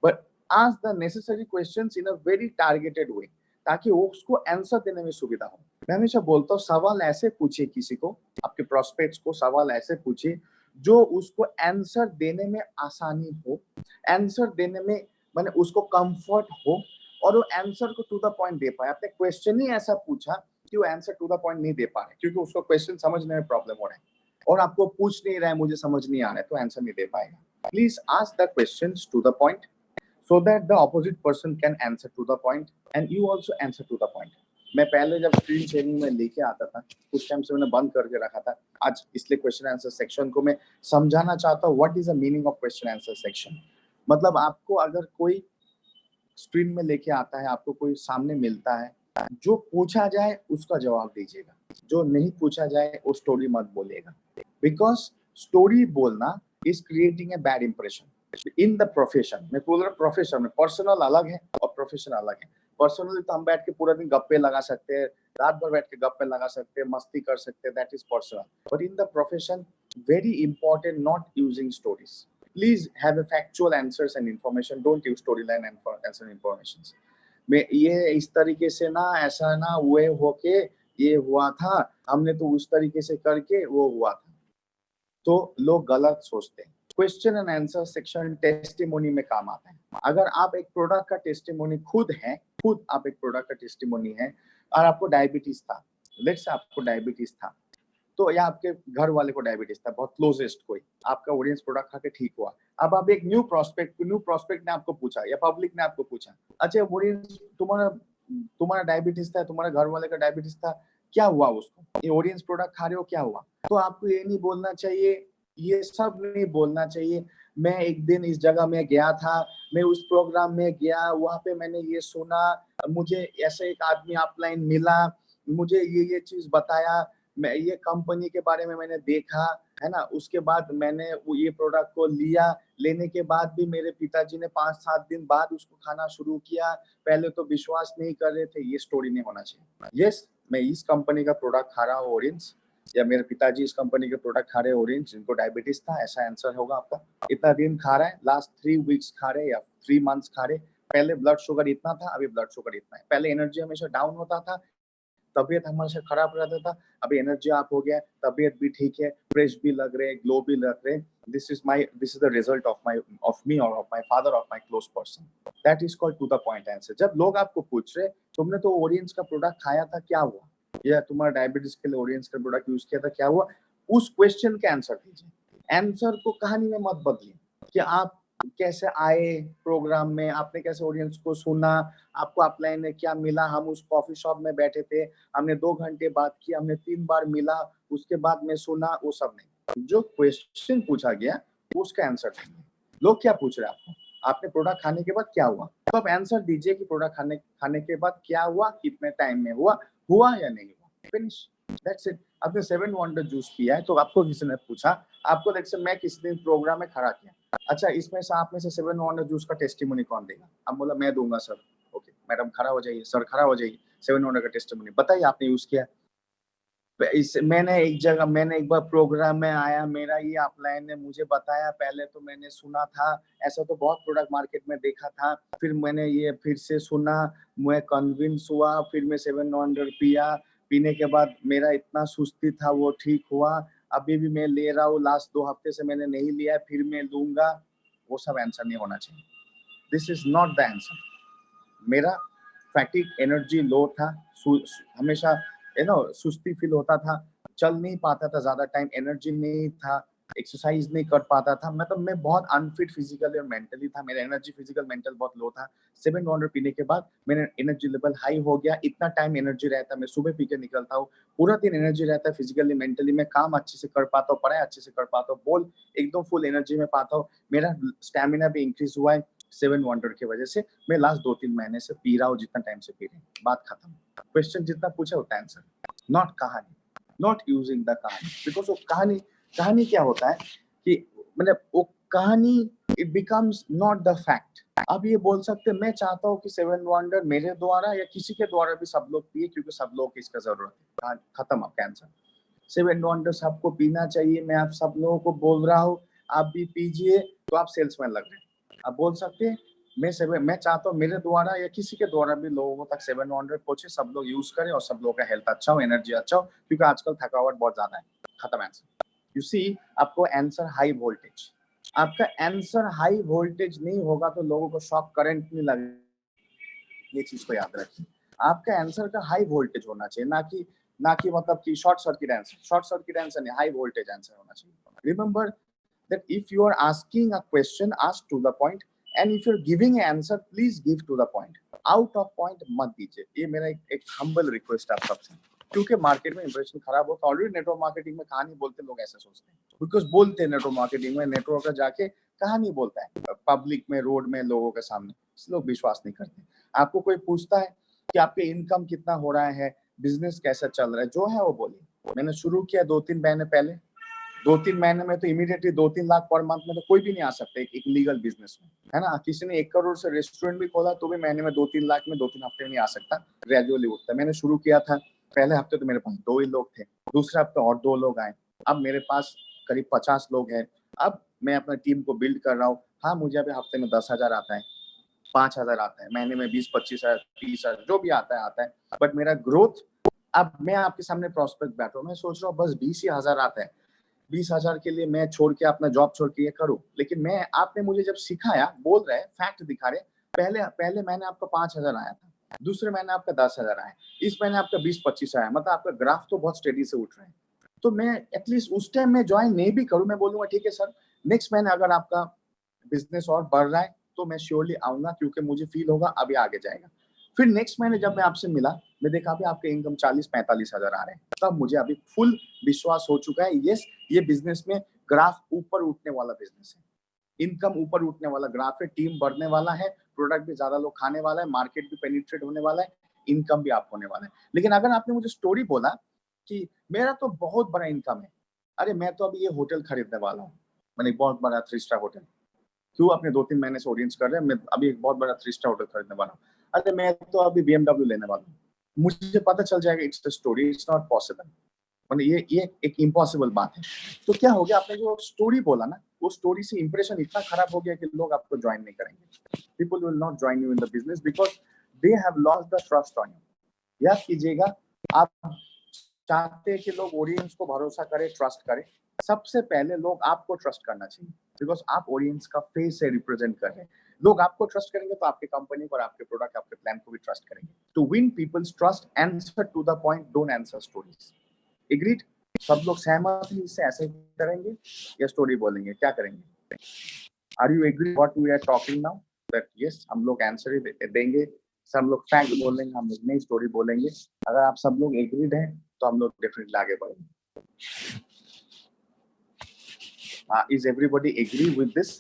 but ask the necessary questions in a very targeted way, ताकि वो उसको आंसर देने में सुविधा हो। मैं हमेशा बोलता हूँ सवाल ऐसे पूछिए, किसी को, आपके प्रोस्पेक्ट्स को सवाल ऐसे पूछिए जो उसको आंसर देने में आसानी हो, आंसर देने में माने उसको कंफर्ट हो, और वो आंसर को टू द पॉइंट दे पाए। आपने क्वेश्चन ही ऐसा पूछा कि वो आंसर टू द पॉइंट नहीं दे पा रहे क्योंकि उसको क्वेश्चन समझने में प्रॉब्लम हो रहा है, और आपको पूछ नहीं रहा है मुझे समझ नहीं आ रहा है, तो आंसर नहीं दे पाएगा। Please ask the questions to the point so that the opposite person can answer to the point and you also answer to the point. मैं पहले जब स्क्रीन शेयरिंग में लेके आता था उस टाइम से मैंने बंद करके रखा था, आज इसलिए क्वेश्चन आंसर सेक्शन को मैं समझाना चाहता हूँ। What is the meaning of question answer section? मतलब आपको अगर कोई स्क्रीन में लेके आता है, आपको कोई सामने मिलता है, जो पूछा जाए उसका जवाब दीजिएगा, जो नहीं पूछा जाए वो स्टोरी मत बोलिएगा, बिकॉज स्टोरी बोलना is creating a bad impression in the profession। मैं बोल रहा हूँ प्रोफेशन में, पर्सनल अलग है और प्रोफेशन अलग है। पर्सनली तो हम बैठ के पूरा दिन गप्पे लगा सकते हैं, रात भर बैठ के गप्पे लगा सकते हैं, मस्ती कर सकते हैं, that is personal. But in the profession very important not using stories. Please have a factual answers and information, don't use storyline and answer informations। मैं ये इस तरीके से ना, ऐसा ना हुए होके ये हुआ था, हमने तो उस तरीके से करके वो हुआ था। तो लोग गलत सोचते हैं। Question and answer section testimony में काम आता है। अगर आप एक प्रोडक्ट का टेस्टिमोनी खुद आप एक प्रोडक्ट का टेस्टिमोनी है और आपको डायबिटीज था, लेट्स से आपको डायबिटीज था, तो या आपके घर वाले को डायबिटीज था, बहुत क्लोजेस्ट कोई, आपका ऑडियंस प्रोडक्ट खा के ठीक हुआ। अब आप एक न्यू प्रोस्पेक्ट ने आपको पूछा या पब्लिक ने आपको पूछा, अच्छा ऑडियंस तुम्हारा डायबिटीज था, तुम्हारे घर वाले का डायबिटीज था, क्या हुआ उसको? ये ऑडियंस प्रोडक्ट खा रहे हो, क्या हुआ? तो आपको ये नहीं बोलना चाहिए, ये सब नहीं बोलना चाहिए, मैं एक दिन इस जगह में गया था, मैं उस प्रोग्राम में गया, वहां पे मैंने ये सुना, मुझे ऐसे एक आदमी ऑफलाइन मिला, मुझे ये चीज बताया, मैं ये कंपनी के बारे में मैंने देखा, है ना, उसके बाद मैंने वो ये प्रोडक्ट को लिया, लेने के बाद भी मेरे पिताजी ने 5-7 दिन बाद उसको खाना शुरू किया, पहले तो विश्वास नहीं कर रहे थे। ये स्टोरी नहीं होना चाहिए। यस, मैं इस कंपनी का प्रोडक्ट खा रहा हूँ ऑडियंस, या मेरे पिताजी इस कंपनी के प्रोडक्ट खा रहे हैं ऑडियंस, जिनको डायबिटीज था, ऐसा आंसर होगा आपका। इतना दिन खा रहा है, लास्ट 3 वीक्स खा रहे या 3 मंथ्स खा रहे, पहले ब्लड शुगर इतना था, अभी ब्लड शुगर इतना है, पहले एनर्जी हमेशा डाउन होता था, तबीयत हमेशा खराब रहता था, अभी एनर्जी अप हो गया, तबीयत भी ठीक है, फ्रेश भी लग रहे, ग्लो भी लग रहे। This is the result of me और of my father, of my close person. That is called to the point answer. जब लोग आपको पूछ रहे तुमने तो ऑडियंस का प्रोडक्ट खाया था, क्या हुआ? या तुम्हारा डायबिटीज के लिए ऑडियंस का प्रोडक्ट यूज किया था, क्या हुआ? उस क्वेश्चन के आंसर दीजिए। आंसर को कहानी में मत बदलिए कि आप कैसे आए प्रोग्राम में, आपने कैसे ऑडियंस को सुना, आपको अपलाइन में क्या मिला, हम उस कॉफी शॉप में बैठे थे, हमने 2 घंटे बात की, हमने 3 बार मिला, उसके बाद में सुना, वो सब नहीं। जो क्वेश्चन पूछा गया उसका आंसर दीजिए। लोग क्या पूछ रहे हैं आपको? आपने प्रोडक्ट खाने के बाद क्या हुआ? तो आप आंसर दीजिए कि प्रोडक्ट खाने के बाद क्या हुआ, कितने टाइम में हुआ या नहीं हुआ, फिनिश, दैट्स इट। आपने 7 वंडर जूस पिया है तो आपको किसी ने पूछा, आपको देख से मैं किसी दिन प्रोग्राम में खड़ा किया, अच्छा इसमें से आप में से 7 वंडर जूस का टेस्टिमोनी कौन देगा? आप बोला मैं दूंगा सर। ओके मैडम खड़ा हो जाइए, सर खड़ा हो जाइए, 7 वंडर का टेस्टिमोनी बताइए आपने यूज किया। मैंने एक बार प्रोग्राम में आया, मेरा ये अपलाइन ने मुझे बताया, पहले तो मैंने सुना था, ऐसा तो बहुत प्रोडक्ट मार्केट में देखा था, फिर मैंने ये फिर से सुना, मैं कन्विंस हुआ, फिर मैं 7 वंडर पिया, पीने के बाद मेरा इतना सुस्ती था वो ठीक हुआ, अभी भी मैं ले रहा हूँ, लास्ट 2 हफ्ते से मैंने नहीं लिया, फिर मैं लूंगा। वो सब आंसर नहीं होना चाहिए। This is not the answer. मेरा फैटिक, एनर्जी लो था, हमेशा सुस्ती फील होता था, चल नहीं पाता था, ज्यादा टाइम एनर्जी नहीं था, एक्सरसाइज नहीं कर पाता था, मतलब मैं बहुत अनफिट फिजिकली और मेंटली था, मेरा एनर्जी फिजिकल मेंटल बहुत लो था। 7 वंडर पीने के बाद मेरा एनर्जी लेवल हाई हो गया, इतना टाइम एनर्जी रहता है, मैं सुबह पी के निकलता हूँ, पूरा दिन एनर्जी रहता है, फिजिकली मेंटली मैं काम अच्छे से कर पाता हूँ, पढ़ाई अच्छे से कर पाता हूँ, बोल एकदम फुल एनर्जी में पाता हूँ, मेरा स्टेमिना भी इंक्रीज हुआ है 7 वंडर की वजह से। मैं लास्ट 2-3 महीने से पी रहा हूँ, जितना टाइम से पी रहे हैं, बात खत्म। क्वेश्चन जितना पूछा उतना आंसर, नॉट कहानी, नॉट यूजिंग द कहानी, बिकॉज वो कहानी क्या होता है कि मतलब वो कहानी, it becomes not the fact. अब ये बोल सकते मैं चाहता हूँ कि 7 वंडर मेरे द्वारा या किसी के द्वारा भी सब लोग पिए, क्योंकि सब लोग को इसका जरूरत है, खत्म आपका आंसर। 7 वंडर सबको पीना चाहिए, मैं आप सब लोगों को बोल रहा हूँ, आप भी पीजिए, तो आप सेल्समैन लग रहे हैं। आप बोल सकते हैं मैं चाहता हूँ मेरे द्वारा या किसी के द्वारा भी लोगों तक 7 वंडर पहुंचे, सब लोग यूज करें और सब लोगों का हेल्थ अच्छा हो, एनर्जी अच्छा हो, क्योंकि आजकल थकावट बहुत ज्यादा है। खत्म आंसर। यू सी, आपको आंसर हाई वोल्टेज, आपका आंसर हाई वोल्टेज नहीं होगा तो लोगों को शॉक करंट नहीं लगेगा, ये चीज को याद रखिए। आपका आंसर का हाई वोल्टेज होना चाहिए, ना कि मतलब कि शॉर्ट सर्किट आंसर नहीं, हाई वोल्टेज आंसर होना चाहिए। Remember that if you are asking a question, ask to the point, and if you're giving an answer, please give to the point, out of point मत दीजिए। ये मेरा एक humble request आप सबसे, क्योंकि मार्केट में इंप्रेशन खराब होता है। ऑलरेडी नेटवर्क मार्केटिंग में कहानी बोलते लोग ऐसे सोचते हैं, बिकॉज बोलते हैं नेटवर्क मार्केटिंग में, नेटवर्क जाके कहानी बोलता है पब्लिक में, रोड में, लोगों के सामने, लोग विश्वास नहीं करते। आपको कोई पूछता है कि आपके इनकम कितना हो रहा है, बिजनेस कैसा चल रहा है, जो है वो बोलिए। मैंने शुरू किया 2-3 महीने पहले, 2-3 महीने में तो इमीडिएटली 2-3 लाख पर मंथ में तो कोई भी नहीं आ सकता एक लीगल बिजनेस में, है ना। किसी ने 1 करोड़ से रेस्टोरेंट भी खोला तो भी महीने में 2-3 लाख में 2-3 हफ्ते में नहीं आ सकता, ग्रेजुअली उठता है। मैंने शुरू किया था, पहले हफ्ते तो मेरे पास 2 ही लोग थे, दूसरे हफ्ते और 2 लोग आए, अब मेरे पास करीब 50 लोग हैं। अब मैं अपना टीम को बिल्ड कर रहा हूँ। हाँ, मुझे अभी हफ्ते में 10,000 आता है, 5,000 आता है, महीने में 20-25,000, 30,000 जो भी आता है, बट मेरा ग्रोथ अब मैं आपके सामने प्रोस्पेक्ट बैठा हूँ, मैं सोच रहा हूँ बस 20,000 आता है, 20,000 के लिए मैं छोड़ के अपना जॉब छोड़ के ये करूँ। लेकिन मैं आपने मुझे जब सिखाया, बोल रहे फैक्ट दिखा रहे, पहले महीने आपका 5,000 आया था, दूसरे महीने आपका 10,000 आया, इस महीने आपका 20-25 आया, मतलब आपका ग्राफ तो बहुत स्टेडी से उठ रहे हैं। तो मैं एटलीस्ट उस टाइम में ज्वाइन नहीं भी करूँ, मैं बोलूंगा ठीक है सर, नेक्स्ट महीने अगर आपका बिजनेस और बढ़ रहा है तो मैं श्योरली आऊंगा, क्योंकि मुझे फील होगा अभी आगे जाएगा। फिर नेक्स्ट महीने जब मैं आपसे मिला, मैं देखा अभी आपके इनकम 40-45,000 आ रहे हैं, तब मुझे अभी फुल विश्वास हो चुका है, यस ये बिजनेस में ग्राफ ऊपर उठने वाला बिजनेस है, इनकम ऊपर उठने वाला ग्राफ है, टीम बढ़ने वाला है, प्रोडक्ट भी ज्यादा लोग खाने वाला है, मार्केट भी पेनिट्रेट होने वाला है, इनकम भी आप होने वाला है। लेकिन अगर आपने मुझे स्टोरी बोला कि मेरा तो बहुत बड़ा इनकम है, अरे मैं तो अभी ये होटल खरीदने वाला हूँ, मैंने बहुत बड़ा 3 स्टार होटल, क्यों अपने 2-3 महीने से ऑडियंस कर रहे हैं, मैं अभी एक बहुत बड़ा 3 स्टार होटल खरीदने वाला हूँ, अरे मैं तो अभी BMW लेने वाला हूँ, मुझे पता चल जाएगा it's a story, it's not possible, मतलब ये एक इम्पॉसिबल बात है। तो क्या हो गया, आपने जो स्टोरी बोला ना, वो स्टोरी से इंप्रेशन इतना खराब हो गया कि लोग आपको ज्वाइन नहीं करेंगे, people will not join you in the business because they have lost the trust on you. याद कीजिएगा, आप चाहते हैं कि लोग ऑडियंस को भरोसा करें, ट्रस्ट करें, सबसे पहले लोग आपको ट्रस्ट करना चाहिए, बिकॉज आप ऑडियंस का फेस से रिप्रेजेंट कर रहे हैं। लोग आपको ट्रस्ट करेंगे तो आपकी कंपनी को और आपके प्रोडक्ट, आपके प्लान को भी ट्रस्ट करेंगे। To win people's trust, answer to the point, don't answer stories. Agreed? सब लोग सहमत हैं इससे? ऐसे करेंगे या स्टोरी बोलेंगे, क्या करेंगे? Are you agree what we are talking now, that yes हम लोग आंसर ही देंगे, सब लोग फैक्ट बोलेंगे, हम लोग नई स्टोरी बोलेंगे? अगर आप सब लोग एग्रीड हैं तो हम लोग डेफिनेटली आगे बढ़ेंगे। Is everybody agree with this?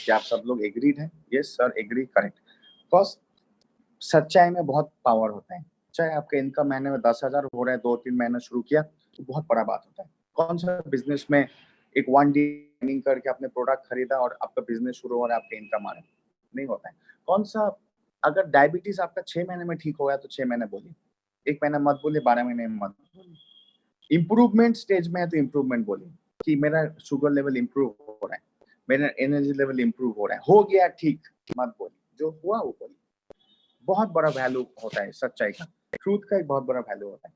क्या आप सब लोग एग्रीड हैं? Yes sir, agree, correct. Because सच्चाई में बहुत पावर होता है, चाहे आपका इनकम महीने में 10,000 हो रहा है, 2-3 महीने शुरू किया तो बहुत बड़ा बात होता है। कौन सा बिजनेस में एक 1 डे ट्रेनिंग करके आपने प्रोडक्ट खरीदा और आपका बिजनेस शुरू हो रहा है, आपका इनकम आ रहा है? नहीं होता है। कौन सा, अगर डायबिटीज आपका 6 महीने में ठीक हो गया तो 6 महीने बोलिए, 1 महीना मत बोलिए, 12 महीने में मत बोलिए। इंप्रूवमेंट स्टेज में है तो इंप्रूवमेंट बोलिए कि मेरा शुगर लेवल इंप्रूव हो रहा है, मेरा एनर्जी लेवल इंप्रूव हो रहा है, हो गया ठीक, मत बोलिए, जो हुआ वो बोलिए। बहुत बड़ा वैल्यू होता है सच्चाई का, ट्रूथ का एक बहुत बड़ा वैल्यू होता है।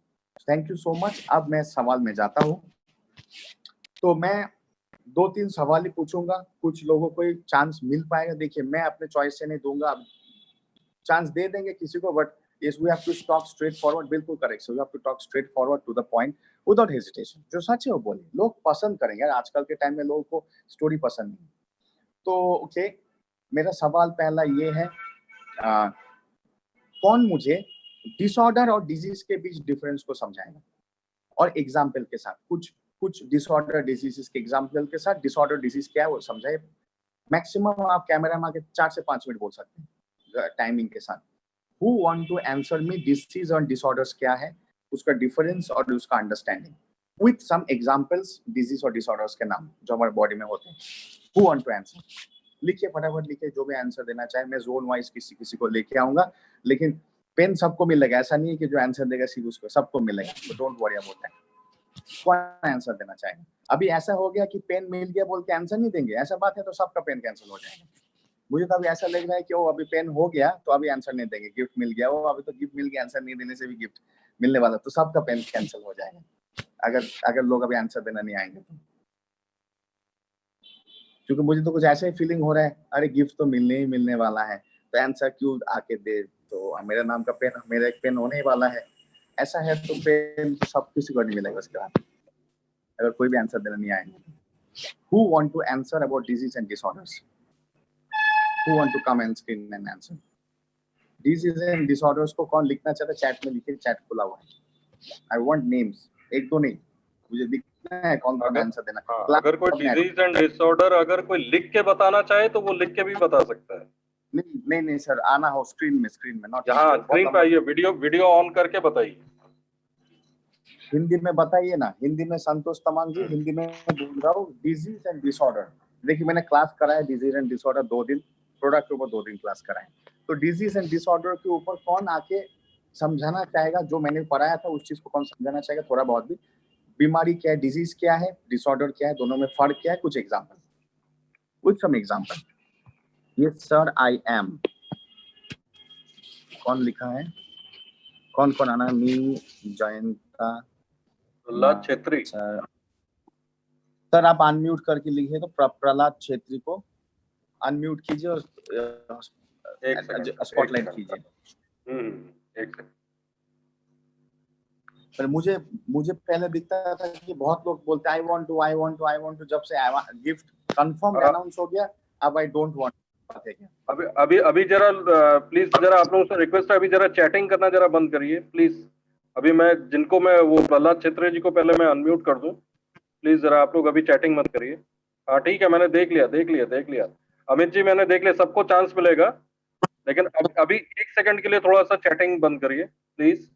Thank you so much. अब मैं सवाल में जाता हूँ, तो मैं 2-3 सवाल ही पूछूंगा, कुछ लोगों को चांस मिल पाएगा। देखिए मैं अपने चॉइस से नहीं दूंगा, चांस दे देंगे किसी को, but yes we have to talk straight forward, बिल्कुल correct, so we have to talk straight forward to the point without hesitation, जो सच है वो बोलिए, लोग पसंद करेंगे यार, आजकल के टाइम में लोगों को स्टोरी पसंद नहीं। तो ओके, मेरा सवाल पहला ये है, कौन मुझे डिसऑर्डर और डिजीज के बीच डिफरेंस को समझाएगा, और एग्जाम्पल के साथ, कुछ डिसऑर्डर डिजीज के एग्जाम्पल के साथ, डिसऑर्डर डिजीज क्या है वो समझाए। मैक्सिमम आप कैमरा में आके 4 से 5 मिनट बोल सकते हैं टाइमिंग के साथ। Who want to answer me disease और disorders क्या है, उसका डिफरेंस और उसका understanding with some examples, disease और disorders के नाम जो हमारे बॉडी में होते हैं। Who want to answer? लिखिए, फटाफट लिखिए, जो भी आंसर देना चाहे। मैं जोन वाइज किसी को लेके आऊंगा, लेकिन पेन सबको मिलेगा, ऐसा नहीं है कि जो आंसर देगा सिर्फ उसको, सबको मिलेगा, तो डोंट वरी अबाउट दैट। कौन आंसर देना चाहेगा? अभी ऐसा हो गया कि पेन मिल गया बोल के आंसर नहीं देंगे, ऐसा बात है तो सबका पेन कैंसिल हो जाएगा। मुझे तो अभी ऐसा लग रहा है कि वो अभी पेन हो गया तो अभी आंसर नहीं देंगे, गिफ्ट मिल गया, वो अभी तो गिफ्ट मिल गया, आंसर नहीं देने से भी गिफ्ट मिलने वाला, तो सबका पेन कैंसिल हो जाएगा अगर लोग अभी आंसर देना नहीं आएंगे तो। क्योंकि मुझे तो कुछ ऐसा ही फीलिंग हो रहा है, अरे गिफ्ट तो मिलने ही मिलने वाला है, तो आंसर क्यों आके दे, तो मेरा नाम का पेन, मेरा एक पेन होने ही वाला है, ऐसा है तो पेन तो सब किसी को नहीं मिलेगा उसके बाद, अगर कोई भी आंसर देना नहीं आएंगे। Who want to answer about disease and disorders? Who want to come and screen and answer? Disease and disorders को कौन लिखना चाहता है, चैट में लिखिए, चैट खुला हुआ है। I want names, एक दो नहीं, मुझे दिखना है कौन कौन आंसर देना। अगर कोई डिजीज एंड डिसऑर्डर अगर कोई लिख के बताना चाहे तो वो लिख के भी बता सकता है। नहीं सर, आना हो स्क्रीन में नॉट। हाँ, स्क्रीन पे आइए, वीडियो ऑन करके बताइए। हिंदी में बताइए ना, हिंदी में संतोष तमांग जी, हिंदी में बोल रहा हूँ। डिजीज एंड डिसऑर्डर, देखिए मैंने क्लास कराया डिजीज एंड डिसऑर्डर 2 दिन, प्रोडक्ट के ऊपर 2 दिन क्लास कराए, तो डिजीज एंड डिसऑर्डर के ऊपर कौन आके समझाना चाहेगा, जो मैंने पढ़ाया था उस चीज को कौन समझाना चाहेगा, थोड़ा बहुत भी। बीमारी क्या है, डिजीज क्या है, डिसऑर्डर क्या है, दोनों में फर्क क्या है, कुछ एग्जाम्पल, कुछ सम एग्जाम्पल। ये सर आई एम, कौन लिखा है, कौन कौन आना? मी, जयंता, प्रहलाद छेत्री। सर आप अनम्यूट करके लिखिए तो प्रहलाद छेत्री को अनम्यूट कीजिए और स्पॉटलाइट कीजिए। एक सेकंड। पर मुझे पहले दिखता था कि बहुत लोग बोलते आई वांट टू, जब से गिफ्ट कंफर्म अनाउंस हो गया अब आई डोंट वांट। अभी जरा प्लीज जरा आप लोगों से रिक्वेस्ट है, अभी जरा चैटिंग करना जरा बंद करिए प्लीज। अभी मैं जिनको मैं वो प्रहलाद छेत्री जी को पहले मैं अनम्यूट कर दूं, प्लीज जरा आप लोग अभी चैटिंग मत करिए। हाँ ठीक है, मैंने देख लिया। अमित जी मैंने देख लिया, सबको चांस मिलेगा, लेकिन अभी एक सेकंड के लिए थोड़ा सा चैटिंग बंद करिए प्लीज।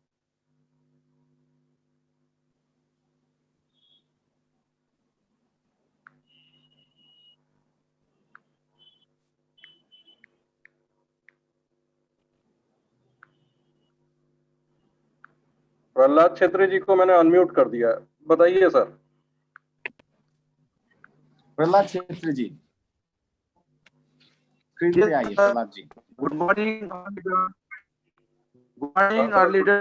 प्रहलाद छेत्री जी को मैंने अनम्यूट कर दिया, बताइए सर। प्रहलाद छेत्री जी स्क्रीन पे आइए। Prahlad ji good morning. Good morning our leader.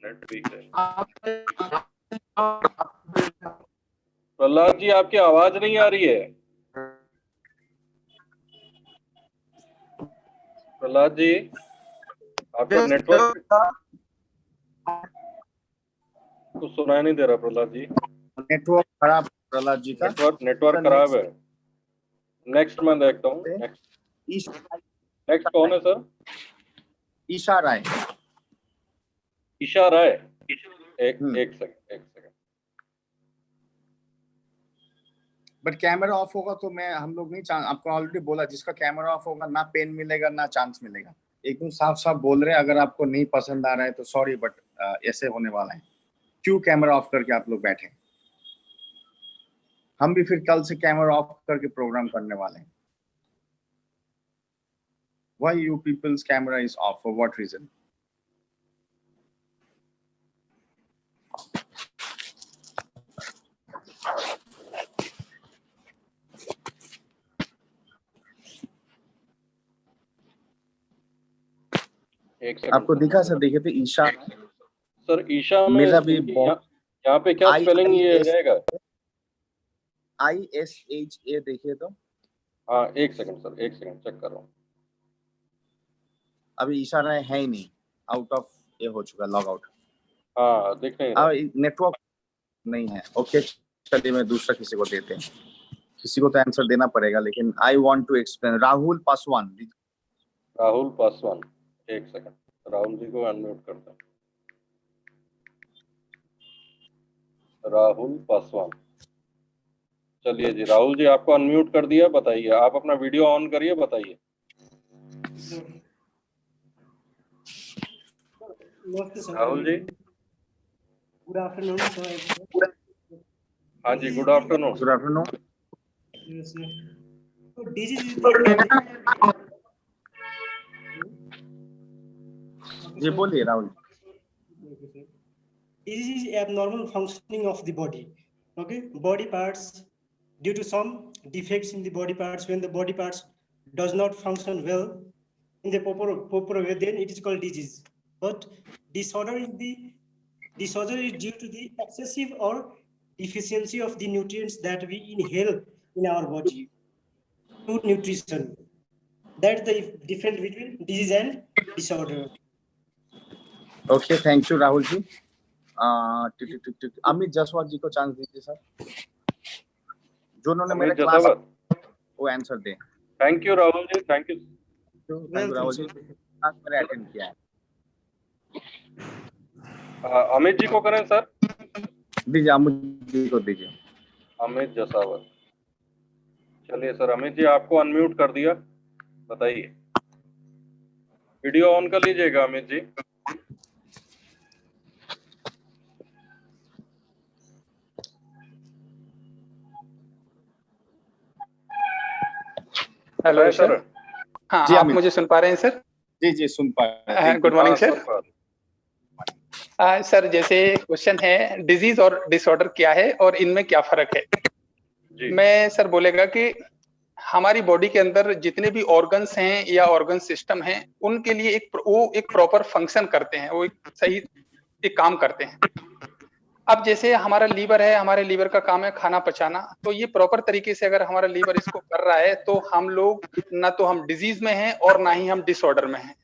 Net weak है। प्रहलाद जी आपकी आवाज नहीं आ रही है। प्रहलाद जी आपका नेटवर्क कुछ सुनाई नहीं दे रहा। प्रहलाद जी नेटवर्क खराब, प्रहलाद जी का नेटवर्क खराब है। नेक्स्ट मैं देखता हूँ। नेक्स्ट कौन है सर? ईशा राय। ईशा राय, एक सेकंड। बट कैमरा ऑफ होगा तो हम लोग नहीं आपको ऑलरेडी बोला, जिसका कैमरा ऑफ होगा ना पेन मिलेगा ना चांस मिलेगा। एकदम साफ बोल रहे हैं, अगर आपको नहीं पसंद आ रहा है तो सॉरी, बट ऐसे होने वाला है। क्यों कैमरा ऑफ करके आप लोग बैठे? हम भी फिर कल से कैमरा ऑफ करके प्रोग्राम करने वाले हैं। Why you people's camera is off? For what reason? आपको दिखा सर? देखे थे ईशा सर। ईशा में मेरा भी यहाँ पे क्या स्पेलिंग ये रहेगा? ISHA देखिए तो। हाँ एक सेकंड सर, एक सेकंड चेक कर रहा हूँ। अभी ईशा राय है ही नहीं, आउट ऑफ ये हो चुका, लॉग आउट। हाँ दिख नहीं रहा। नेटवर्क नहीं है। ओके चलिए मैं दूसरा किसी को देते हैं, किसी को तो आंसर देना पड़ेगा। लेकिन I want to explain. Rahul Paswan. एक सेकंड, राहुल जी को अनम्यूट करता हूँ। राहुल पासवान, चलिए जी। राहुल जी आपको अनम्यूट कर दिया, बताइए। आप अपना वीडियो ऑन करिए, बताइए। Rahul ji good afternoon. हाँ जी, good afternoon. Good afternoon. So disease जी बोलिए Rahul. Disease is abnormal functioning of the body. Okay, body parts due to some defects in the body parts. When the body parts does not function well in the proper way, then it is called disease. But disorder is due to the excessive or deficiency of the nutrients that we inhale in our body. Good nutrition. That's the difference between disease and disorder. Okay thank you Rahul ji. Amit Jaswal ji को chance दीजिए sir, जो उन्होंने मेरे class वो answer दे। Thank you Rahul ji, thank you Rahul ji, class मैंने attend किया है। अमित जी को करें सर? दीजिए, अमित जी को दीजिए। अमित जसावत, चलिए सर। अमित जी आपको अनम्यूट कर दिया, बताइए। वीडियो ऑन कर लीजिएगा अमित जी। Hello sir. हाँ जी आप मुझे सुन पा रहे हैं सर? जी जी सुन पा रहे हैं। Good morning sir. सर जैसे क्वेश्चन है डिजीज और डिसऑर्डर क्या है और इनमें क्या फर्क है? मैं सर बोलेगा कि हमारी बॉडी के अंदर जितने भी ऑर्गन्स हैं या ऑर्गन सिस्टम हैं, उनके लिए एक प्रॉपर फंक्शन करते हैं, वो एक सही एक काम करते हैं। अब जैसे हमारा लीवर है, हमारे लीवर का काम है खाना पचाना, तो ये प्रॉपर तरीके से अगर हमारा लीवर इसको कर रहा है तो हम लोग ना तो हम डिजीज में हैं और ना ही हम डिसऑर्डर में हैं।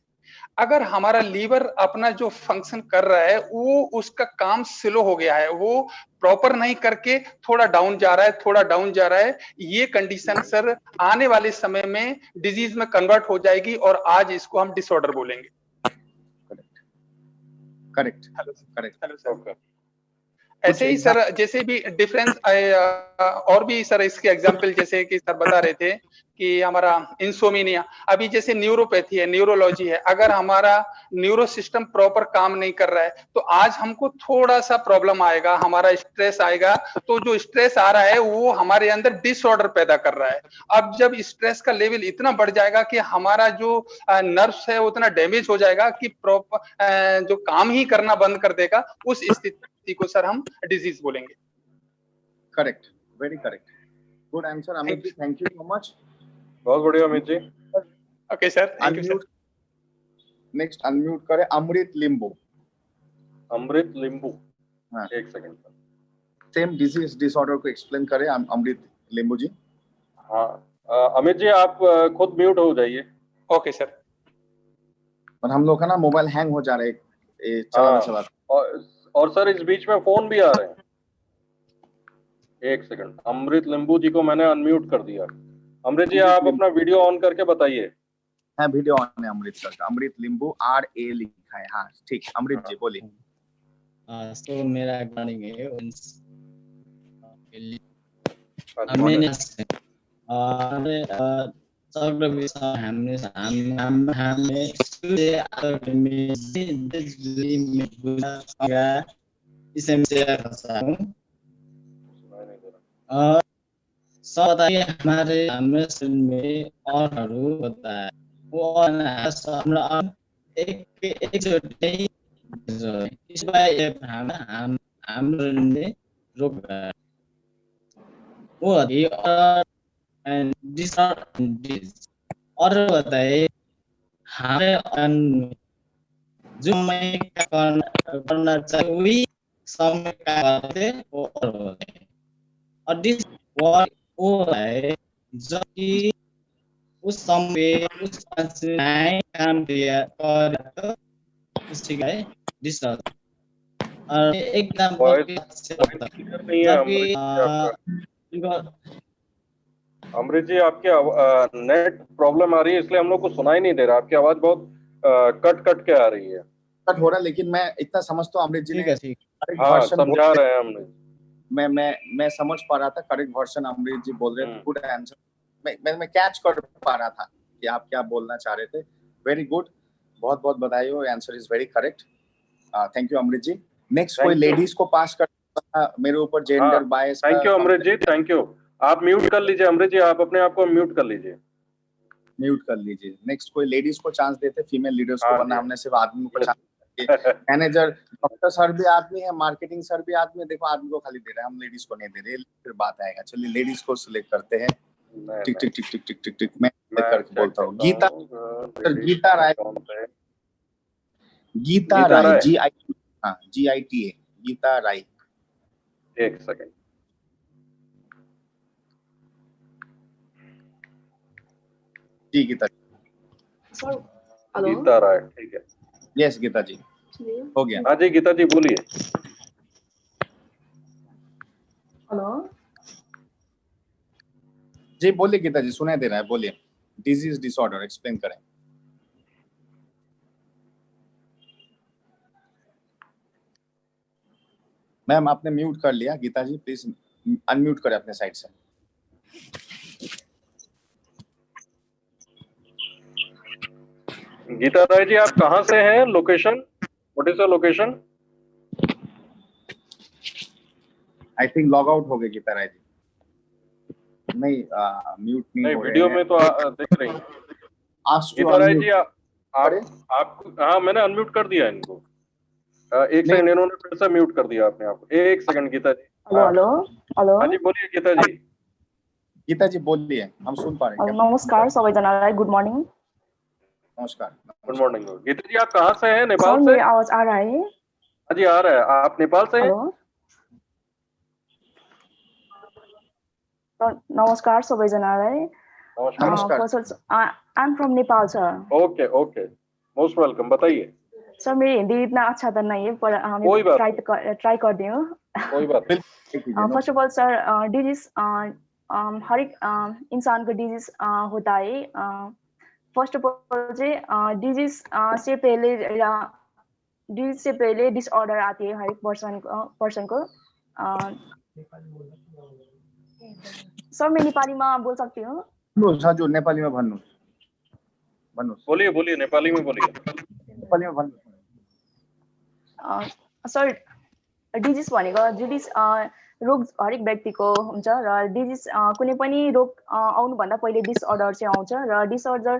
अगर हमारा लीवर अपना जो फंक्शन कर रहा है वो उसका काम स्लो हो गया है, वो प्रॉपर नहीं करके थोड़ा डाउन जा रहा है, थोड़ा डाउन जा रहा है, ये कंडीशन सर आने वाले समय में डिजीज में कन्वर्ट हो जाएगी और आज इसको हम डिसऑर्डर बोलेंगे। Correct hello sir. ऐसे ही सर जैसे भी डिफरेंस और भी सर इसके एग्जांपल जैसे कि सर बता रहे थे कि हमारा इंसोमिनिया, अभी जैसे न्यूरोपैथी है, न्यूरोलॉजी है, अगर हमारा न्यूरो सिस्टम प्रॉपर काम नहीं कर रहा है तो आज हमको थोड़ा सा प्रॉब्लम आएगा, हमारा स्ट्रेस आएगा, तो जो स्ट्रेस आ रहा है वो हमारे अंदर डिसऑर्डर पैदा कर रहा है। अब जब स्ट्रेस का लेवल इतना बढ़ जाएगा कि हमारा जो नर्व्स है उतना डैमेज हो जाएगा कि प्रॉपर जो काम ही करना बंद कर देगा, उस स्थिति को सर हम डिजीज बोलेंगे। Correct, very correct, good answer Amit ji, thank you so much. बहुत बढ़िया Amit ji. Okay sir, thank you sir. Next unmute करें अमृत लिंबू। अमृत लिंबू, हाँ, एक सेकंड। सेम डिजीज डिसऑर्डर को एक्सप्लेन करें अमृत लिंबू जी। हाँ अमित जी आप खुद म्यूट हो जाइए। Okay sir. और हम लोग का ना मोबाइल हैंग हो जा रहा है चला और सर इस बीच में फोन भी आ रहे हैं। एक सेकंड, अमृत लिंबू जी को मैंने अनम्यूट कर दिया। अमृत जी आप अपना वीडियो ऑन करके बताइए। हाँ वीडियो ऑन है अमृत सर का, अमृत लिंबू RA लिखा है। हाँ ठीक, अमृत जी बोलिए। तो मेरा मॉर्निंग है बताइए हमारे शरीर में औरहरू होता है, वो और एक इस बार हाम्रो रोग वो और बताए हमारे जो मैं करना चाहिए वही समय का करते वो और दिस वो है जो कि उस समय उस काम किया और उसी का और एकदम अमृत जी आपकी नेट प्रॉब्लम आ रही है इसलिए हम लोग को सुनाई नहीं दे रहा, आपकी आवाज बहुत कट कट के आ रही है। कट हो रहा है लेकिन मैं इतना समझ तो अमृत जी ने समझा रहे हैं अमृत। मैं समझ पा रहा था, करेक्ट वर्जन अमृत जी बोल रहे थे, गुड आंसर। मैं कैच कर पा रहा था कि आप क्या बोलना चाह रहे थे। वेरी गुड, बहुत बहुत बधाई हो, answer is very correct. Thank you Amrit ji. Next कोई लेडीज को पास कर मेरे ऊपर gender bias. Thank you Amrit ji, thank you. आप म्यूट कर लीजिए अमृत जी, आप अपने आप को म्यूट कर लीजिए। म्यूट कर लीजिए। नेक्स्ट कोई लेडीज को चांस देते, फीमेल लीडर्स को, वरना हमने सिर्फ आदमी को चांस मैनेजर डॉक्टर सर भी आदमी है, मार्केटिंग सर भी आदमी है, देखो आदमी को खाली दे रहे हैं, हम लेडीज को नहीं दे रहे, फिर बात आएगा। चलिए लेडीज को सिलेक्ट करते हैं। टिक टिक टिक टिक टिक टिक टिक मैं करके बोलता हूँ। गीता राय, गीता राय GITA गीता राय। एक सेकंड, जी गीता गीता राय, ठीक है। यस गीता जी, हो गया। हाँ जी गीता जी बोलिए। हेलो जी बोलिए गीता जी, सुनाई दे रहा है, बोलिए। डिजीज डिसऑर्डर एक्सप्लेन करें। मैम आपने म्यूट कर लिया, गीता जी प्लीज अनम्यूट करें अपने साइड से। गीता राय जी आप कहाँ से हैं, location, what is your location? I think log out हो गए गीता राय जी। नहीं म्यूट नहीं हो रहे वीडियो हैं। में तो दिख रही है गीता राय जी। आप हाँ मैंने अनम्यूट कर दिया इनको। एक सेकंड, इन्होंने फिर से म्यूट कर दिया अपने आप को। एक second Geeta ji. Hello hello hello. हाँ जी बोलिए गीता जी। गीता जी बोलिए, हम सुन पा रहे हैं। नमस्कार सबैजनालाई, गुड मॉर्निंग। नमस्कार। Good morning. गीता जी आप कहाँ से हैं? नेपाल सर से? मेरी आवाज आ रहा है? हाँ जी आ रहा है। आप नेपाल से हैं? हेलो नमस्कार सबैजनालाई। नमस्कार। First I am from Nepal sir. Okay okay, most welcome. बताइए। सर मेरी हिंदी इतना अच्छा तो नहीं है पर हम कोई बात ट्राई करती हूँ। कोई बात नहीं। First of all sir, disease हर एक इंसान को डिजीज होता है। फर्स्ट ऑफ ऑल से डिजीज से पहले डिसऑर्डर आती है हर एक पर्सन को। सर मैं नेपाली में बोल सकती हूँ? हजुर नेपालीमा भन्नुहोस्। बोलिए बोलिए, नेपाली में बोलिए। नेपालीमा भन्नुहोस्। सर डिजिज भनेको डिजिज रोग हरेक व्यक्तिको हुन्छ र डिजिज कुनै पनि रोग आउनुभन्दा पहिले डिसअर्डर चाहिँ आउँछ र डिसअर्डर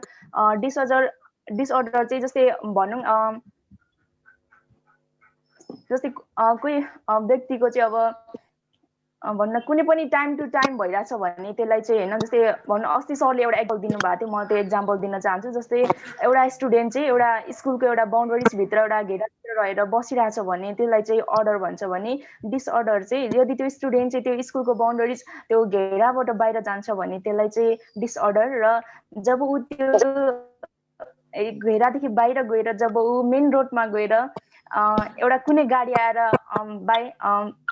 चाहिँ जस्तै भनौँ जस्तै कोही व्यक्तिको चाहिँ अब भन्न कुनै पनि टाइम टु टाइम भइरहेछ भने त्यसलाई चाहिँ होइन, जस्तै भन्नु अस्ति सरले एउटा एक्जाम्पल दिनुभएको थियो, म त्यो एक्जाम्पल दिन चाहन्छु। जस्तै एउटा स्टुडेन्ट चाहिँ एउटा स्कुलको एउटा बााउन्डरिजभित्र एउटा घेराभित्र रहेर बसिरहेछ भने त्यसलाई चाहिँ अर्डर भन्छ भने डिसअर्डर चाहिँ यदि त्यो स्टुडेन्ट चाहिँ त्यो स्कुलको बााउन्डरिज त्यो घेराबाट बाहिर जान्छ भने त्यसलाई चाहिँ डिसअर्डर। र जब ऊ त्यो घेरादेखि बाहिर गएर जब ऊ मेन रोडमा गएर एउटा कुनै गाडी आएर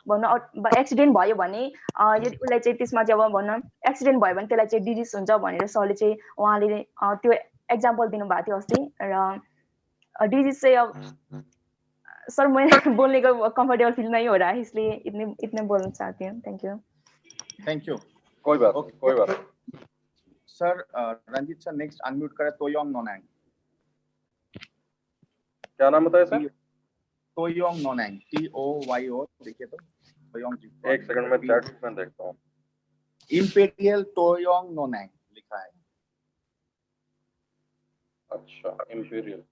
भनौँ एक्सिडेन्ट भयो भने यदि उसलाई चाहिँ त्यसमा चाहिँ अब भनौँ एक्सिडेन्ट भयो भने त्यसलाई चाहिँ डिजिज हुन्छ भनेर सरले चाहिँ उहाँले त्यो एक्जाम्पल दिनुभएको थियो अस्ति। र डिजिज चाहिँ अब सर मैं बोलने का कंफर्टेबल फील नहीं हो रहा है इसलिए इतने बोलना चाहती हूँ। Thank you. कोई बात sir Ranjit sir next unmute करें। तोयोंग नोनांग। क्या नाम बताया सर? तोयोंग नोनांग, TOYO। देखिए तो तोयोंग जी। एक सेकंड में चैट में देखता हूँ। इंपीरियल तोयोंग नोनांग लिखा है। अच्छा इंपीरियल।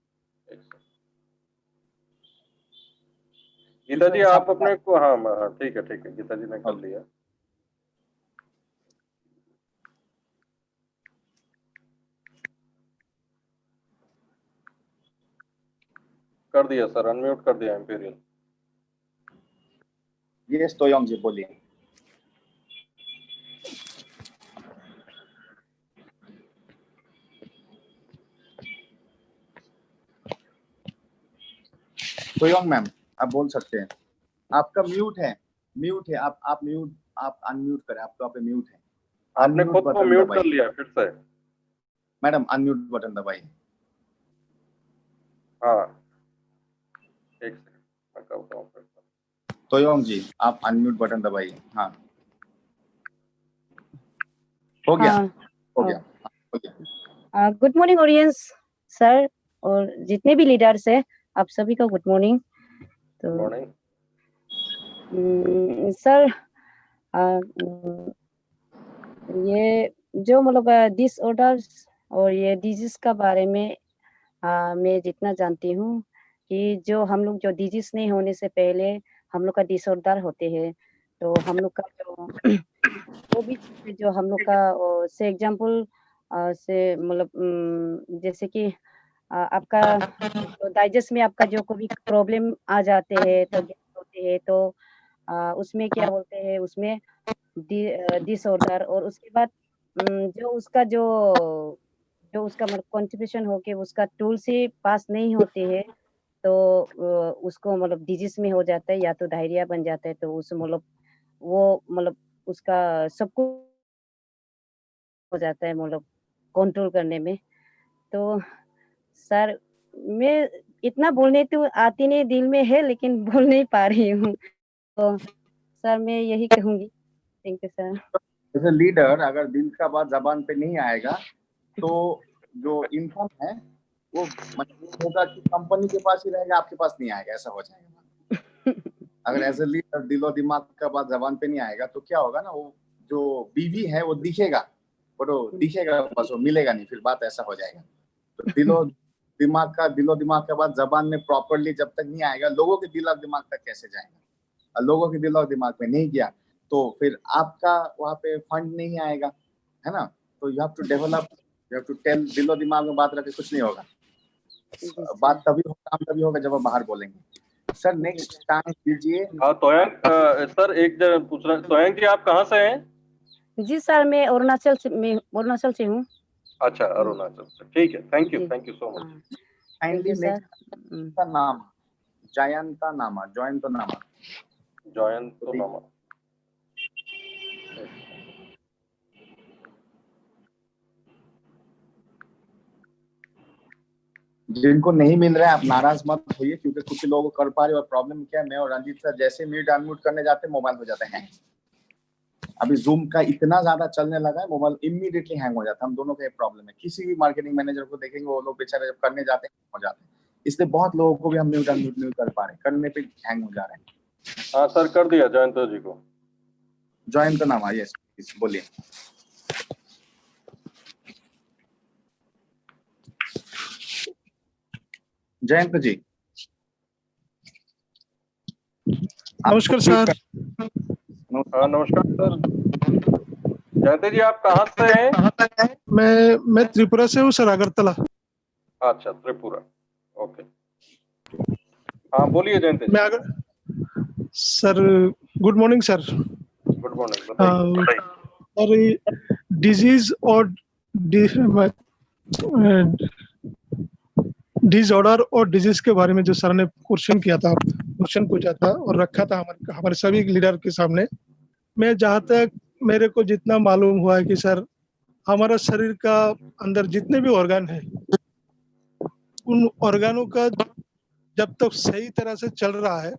गीता जी आप अपने को, हाँ ठीक है गीता जी ने कर लिया। कर दिया सर, अनम्यूट कर दिया इंपीरियल। यस तोयोंग जी बोलिए। तोयोंग मैम आप बोल सकते हैं। आपका म्यूट है आप अनम्यूट करें। आपका पे म्यूट है। आपने खुद को म्यूट कर लिया फिर से। मैडम अनम्यूट बटन दबाइए। हाँ एक सेकंड मैं करता हूँ फिर से। तोयोंग जी आप अनम्यूट बटन दबाइए। हाँ हो गया। गुड मॉर्निंग ऑडियंस सर और जितने भी लीडर्स हैं आप सभी को गुड मॉर्निंग। तो सर ये जो मतलब डिसऑर्डर्स और ये डिजीज का बारे में मैं जितना जानती हूँ कि जो हम लोग जो डिजीज नहीं होने से पहले हम लोग का डिसऑर्डर होते हैं, तो हम लोग का जो भी जो हम लोग का से एग्जाम्पल से मतलब जैसे कि आपका तो डाइजेस्ट में आपका जो कोई प्रॉब्लम आ जाते हैं तो होते हैं तो उसमें क्या बोलते हैं उसमें डिसऑर्डर। और उसके बाद जो उसका मतलब कॉन्ट्रीब्यूशन होके उसका टूल से पास नहीं होते हैं तो उसको मतलब डिजीज में हो जाता है या तो डायरिया बन जाता है। तो उस मतलब वो मतलब उसका सब कुछ हो जाता है मतलब कंट्रोल करने में। तो सर मैं इतना बोलने तो आती नहीं, दिल में है लेकिन बोल नहीं पा रही हूँ। तो सर मैं यही कहूँगी। Thank you sir. As a leader अगर दिल का बात जबान पे नहीं आएगा तो जो इनकम है वो मतलब होगा कि कंपनी के पास ही रहेगा, आपके पास नहीं आएगा, ऐसा हो जाएगा। अगर एज ए लीडर दिलो दिमाग का बात जबान पे नहीं आएगा तो क्या होगा ना, वो जो बीवी है वो दिखेगा बट वो दिखेगा बस, वो मिलेगा नहीं, फिर बात ऐसा हो जाएगा। तो दिलो दिमाग का बात जबान में प्रॉपरली जब तक नहीं आएगा, लोगों के दिलो दिमाग तक कैसे जाएगा? लोगों के दिलो दिमाग में नहीं गया तो फिर आपका वहाँ पे फंड नहीं आएगा, है ना, तो you have to develop, you have to tell, दिलो दिमाग में बात रखे कुछ नहीं होगा। बात तभी होगा, काम तभी होगा जब आप बाहर बोलेंगे। सर नेक्स्ट टाइम कीजिए। तोयंग सर एक जन पूछ रहा, तोयंग जी आप कहाँ से हैं? जी सर मैं अरुणाचल से हूँ। अच्छा अरुणाचल से, ठीक है, thank you so much. Kindly next का नाम जयंता नामा, जयंत नामा, जयंत नामा। जिनको नहीं मिल रहा है आप नाराज मत होइए, क्योंकि कुछ लोगों को कर पा रहे हो। प्रॉब्लम क्या है, मैं और रंजीत सर जैसे म्यूट अनम्यूट करने जाते हैं मोबाइल हो जाता है हैंग। अभी जूम का इतना ज्यादा चलने लगा है, मोबाइल इमीडिएटली हैंग हो जाता है। हम दोनों का ये प्रॉब्लम है। किसी भी मार्केटिंग मैनेजर को देखेंगे वो लोग बेचारे जब करने जाते हैं हो जाते हैं, इसलिए बहुत लोगों को भी हम म्यूट अनम्यूट नहीं कर पा रहे, करने पे हैंग हो जा रहे हैं। हाँ सर कर दिया जयंत जी को। जयंत नामा, यस बोलिए। जयंत जी नमस्कार सर। नमस्कार सर। जयंत जी आप कहाँ से हैं? मैं त्रिपुरा से हूँ सर, अगरतला। अच्छा त्रिपुरा, ओके। हाँ बोलिए Jayant ji. Sir good morning sir. Good morning, बताइए। और डिजीज और डिसऑर्डर और डिजीज के बारे में जो सर ने क्वेश्चन पूछा था और रखा था हमारे सभी लीडर के सामने, मैं जहाँ तक मेरे को जितना मालूम हुआ है कि सर हमारा शरीर का अंदर जितने भी ऑर्गन है उन ऑर्गनों का जब तक सही तरह से चल रहा है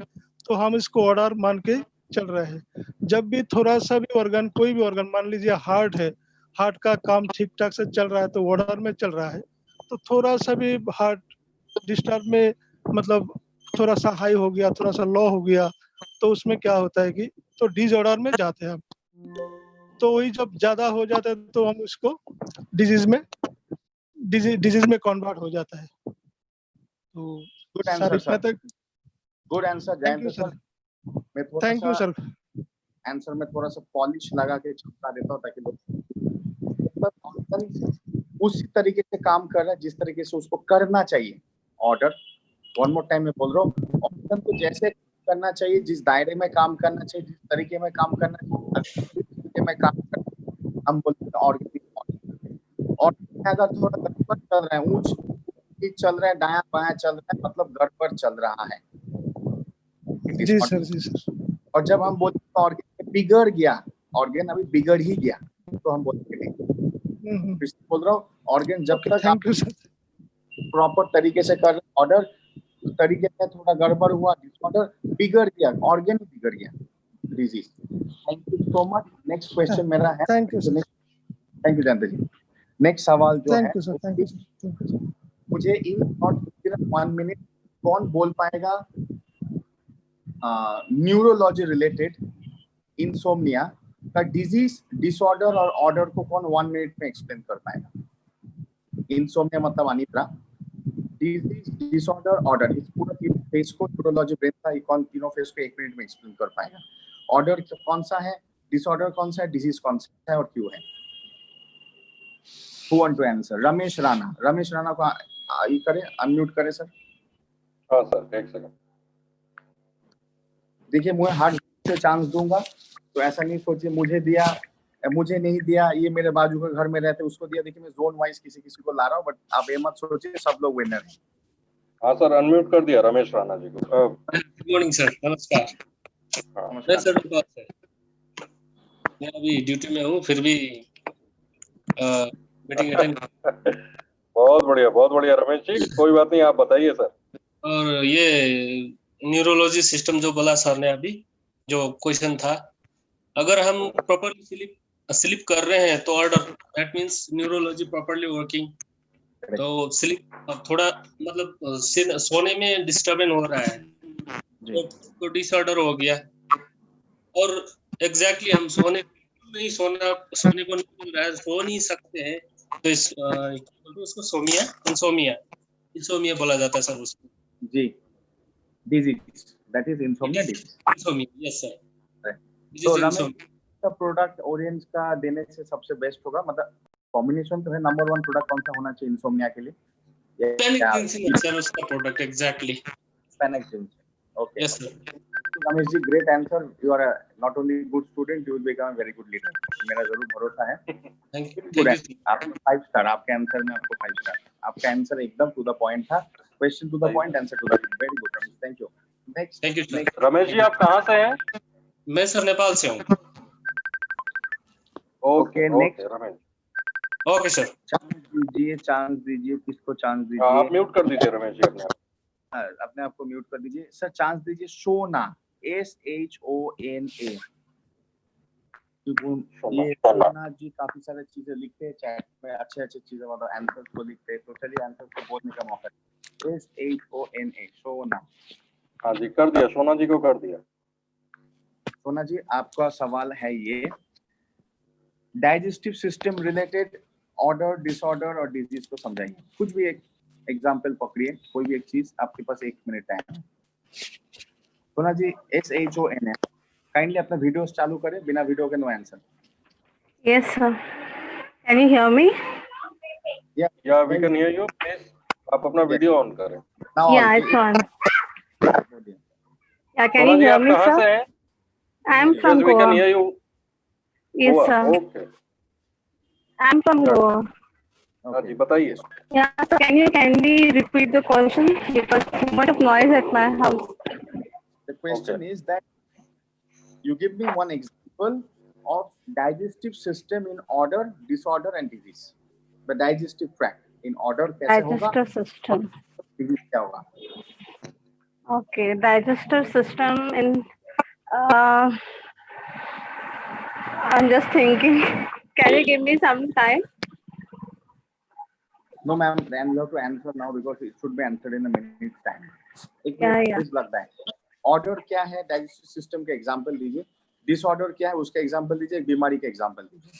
तो हम इसको ऑर्डर मान के चल रहे हैं। जब भी थोड़ा सा भी ऑर्गन, कोई भी ऑर्गन, मान लीजिए हार्ट है, हार्ट का काम ठीक ठाक से चल रहा है तो ऑर्डर में चल रहा है, तो थोड़ा सा भी हार्ट डिस्टर्ब में, मतलब थोड़ा सा हाई हो गया, थोड़ा सा लो हो गया, तो उसमें क्या होता है कि तो डिसऑर्डर में जाते हैं हम। तो वही जब ज्यादा हो जाता है तो हम उसको डिजीज में कन्वर्ट हो जाता है। तो good answer sir, good answer Jayant sir. मैं थैंक यू सर। आंसर में थोड़ा सा पॉलिश लगा के चिपका देता हूँ ताकि लोग उस तरीके से काम कर रहा है जिस तरीके से उसको करना चाहिए। ऑर्डर, वन मोर टाइम में बोल रहा हूँ, ऑर्डर को जैसे करना चाहिए, जिस दायरे में काम करना चाहिए, जिस तरीके में काम करना चाहिए, हम बोलते हैं ऑर्गेनिक। और अगर थोड़ा गड़बड़ चल रहा है, ऊंच चल रहा है, दायां बायां चल रहा है, मतलब गड़बड़ चल रहा है। जी सर। और जब हम बोलते हैं ऑर्गेन बिगड़ गया, ऑर्गेन अभी बिगड़ ही गया, तो हम बोलते हैं बोल रहा हूँ ऑर्गेन जब तक आप प्रॉपर तरीके से कर, ऑर्डर तरीके से थोड़ा गड़बड़ हुआ, डिसऑर्डर बिगड़ गया, ऑर्गेन बिगड़ गया, disease. Thank you so much. Next question मेरा है। Thank you Jayant ji. Next सवाल जो है, मुझे इन नॉट 1 मिनट कौन बोल पाएगा न्यूरोलॉजी रिलेटेड इंसोम्निया का डिजीज, डिसऑर्डर और ऑर्डर को कौन 1 मिनट में एक्सप्लेन कर पाएगा? इंसोम्निया मतलब अनिद्रा, डिजीज, डिसऑर्डर, ऑर्डर, इस पूरा फेस को न्यूरोलॉजी ब्रेन का कौन तीनों फेस को 1 मिनट में एक्सप्लेन कर पाएगा? ऑर्डर कौन सा है, डिसऑर्डर कौन सा है, डिजीज कौन सा है और क्यों है? Who want to answer? Ramesh Rana को ये करें, अनम्यूट करें सर। हाँ सर, एक सेकंड। देखिए मुझे हर से चांस दूंगा, तो ऐसा नहीं सोचिए मुझे दिया, मुझे नहीं दिया, ये मेरे बाजू के घर में रहते उसको दिया। देखिए मैं जोन वाइज किसी को ला रहा हूँ, बट आप ये मत सोचिए सब लोग विनर हैं। हाँ सर, अनम्यूट कर दिया रमेश राणा जी को। गुड मॉर्निंग सर, नमस्कार। सर मैं अभी ड्यूटी में हूँ, फिर भी मीटिंग अटेंड। बहुत बढ़िया रमेश जी, कोई बात नहीं, आप बताइए सर। और ये न्यूरोलॉजी सिस्टम जो बोला सर ने अभी, जो क्वेश्चन था, अगर हम प्रॉपरली स्लीप कर रहे हैं तो order, that means neurology properly working. तो स्लीप थोड़ा मतलब सोने में डिस्टर्बेंस हो रहा है तो डिसऑर्डर हो गया। और एग्जैक्टली हम सोने को नहीं मिल रहा है, सो नहीं सकते हैं, तो उसको इंसोमिया बोला जाता है सर उसको। जी, disease, that is insomnia disease. Insomnia, yes sir. So का प्रोडक्ट ओरिएंट का देने से सबसे बेस्ट होगा? मतलब कॉम्बिनेशन तो है, नंबर 1 प्रोडक्ट कौन सा होना चाहिए इंसोम्निया के लिए? Panaxin sir उसका product exactly. Panaxin. Okay. Yes sir. Ramesh ji, great answer. You are not only a good student, you will become a very good leader. मेरा जरूर भरोसा है। Thank you Good answer. आपको 5 star, आपके answer में आपको 5 star. आपका answer एकदम टू द पॉइंट था, question to the point, answer to the point. Very good Ramesh, thank you. Next, thank you sir. Ramesh ji आप कहाँ से हैं? मैं सर नेपाल से हूँ। Okay, next Ramesh. Okay sir. Chance दीजिए, किसको चांस दीजिए? आप म्यूट कर दीजिए रमेश जी अपने आप को म्यूट कर दीजिए। सर चांस दीजिए शोना, SHONA। ये शोना जी काफी सारी चीजें लिखते हैं चैट में, अच्छे चीजें मतलब आंसर्स को लिखते हैं, तो चलिए आंसर्स को बोलने का मौका है। SHONA, शोना। हाँ जी कर दिया, सोना जी को कर दिया। सोना जी आपका सवाल है ये, digestive system related order, disorder और डिजीज को समझाइए। कुछ भी एक एग्जाम्पल पकड़िए, कोई भी एक चीज, आपके पास 1 मिनट टाइम है। सोना जी SHONA, काइंडली अपना वीडियो चालू करें, बिना वीडियो के no answer. Yes, sir. Can you hear me? Yeah we can hear you, please आप अपना वीडियो ऑन करें। Yeah, it's on. Yeah, can you सोना जी hear आप me, कहाँ से sir? हैं? I'm from Yes, we can hear Goa. you. Yes, Goa. sir. Okay. I'm from Goa. हाँ जी बताइए। Yeah, so can you kindly repeat the question because too much of noise at my house. The question is that you give me one example of digestive system in order, disorder and disease. The digestive tract in order कैसे होगा? Digestive system. Disease क्या होगा? Okay, digestive system in. I'm just thinking. Can you give me some time? No, ma'am. Then you have to answer now because it should be answered in a minute's time. Yeah. Please लगता है। Order क्या है? Digestive system के example दीजिए। Disorder क्या है? उसका example दीजिए। एक बीमारी का example दीजिए।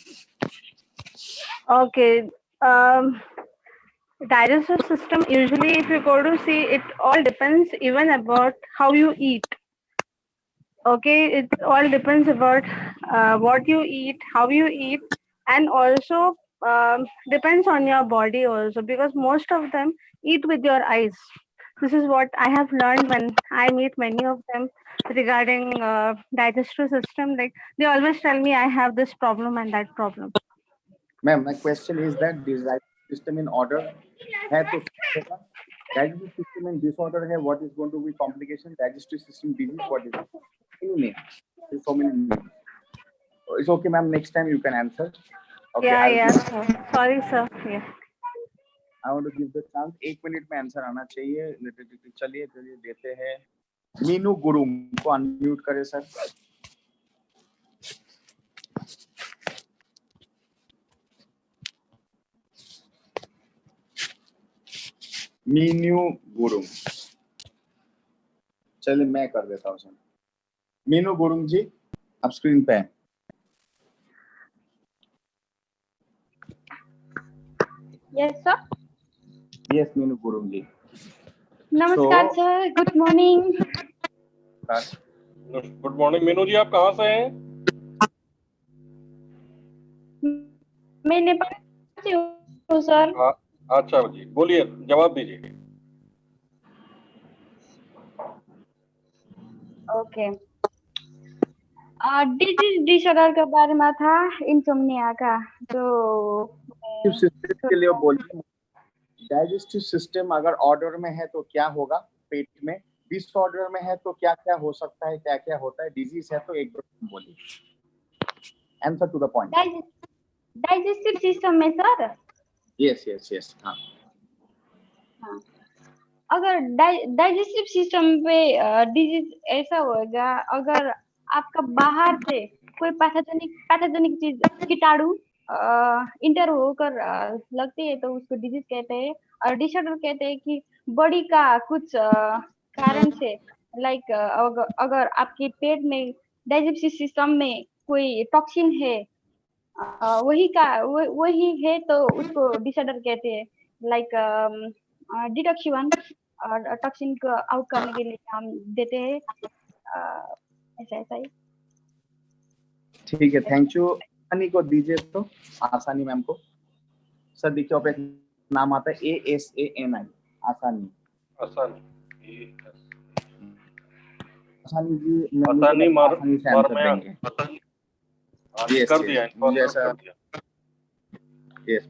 Okay. Digestive system, usually if you go to see, it all depends even about how you eat. Okay, it all depends about what you eat, how you eat, and also depends on your body also, because most of them eat with your eyes. This is what I have learned when I meet many of them regarding digestive system. Like they always tell me I have this problem and that problem. Ma'am, my question is that digestive system in order है तो होगा, digestive system in disorder है, what is going to be complication? Digestive system disease, what is it? Any name? There's so many names. It's okay, ma'am. Next time you can answer. Okay. Yeah. Sir. Sorry, sir. Yeah. I want to give the chance. 1 minute में answer आना चाहिए। चलिए देते हैं मीनू गुरु को, unmute करें sir. Meenu गुरु, चलिए मैं कर देता हूँ सर। मीनू गुरु जी आप स्क्रीन पे हैं। Yes, sir. Yes, Meenu Guru ji. नमस्कार sir, good morning. Good morning Meenu ji, आप कहाँ से हैं? मैं नेपाल से हूँ सर। अच्छा जी, बोलिए, जवाब दीजिए। ओके, डिजीज डिसऑर्डर के बारे में था, इंसोम्निया का। तो सिस्टम के लिए बोलिए, डाइजेस्टिव सिस्टम अगर ऑर्डर में है तो क्या होगा पेट में, डिसऑर्डर में है तो क्या क्या हो सकता है, क्या क्या होता है, डिजीज है तो एक दो बोलिए। Answer to the point. Digestive system में सर? यस। हाँ। अगर डाइजेस्टिव सिस्टम पे डिजीज ऐसा होगा, अगर आपका बाहर से कोई पैथोजेनिक चीज, कीटाणु इंटर होकर लगती है तो उसको डिजीज कहते हैं। और डिसऑर्डर कहते हैं कि बॉडी का कुछ कारण से, लाइक अगर आपके पेट में डाइजेस्टिव सिस्टम में कोई टॉक्सिन है, वही है तो उसको डिसऑर्डर कहते हैं। लाइक डिटॉक्सिवन और टॉक्सिन को आउट करने के लिए काम देते हैं, ऐसा ही। ठीक है, थैंक यू। आसानी को दीजिए तो, आसानी मैम को। सर देखिए आप एक नाम आता है ASANI, आसानी। आसानी जी आसानी मार आसानी से आंसर मारमया देंगे। कर दिया इनको, मुझे आंसर ऐसा कर दिया।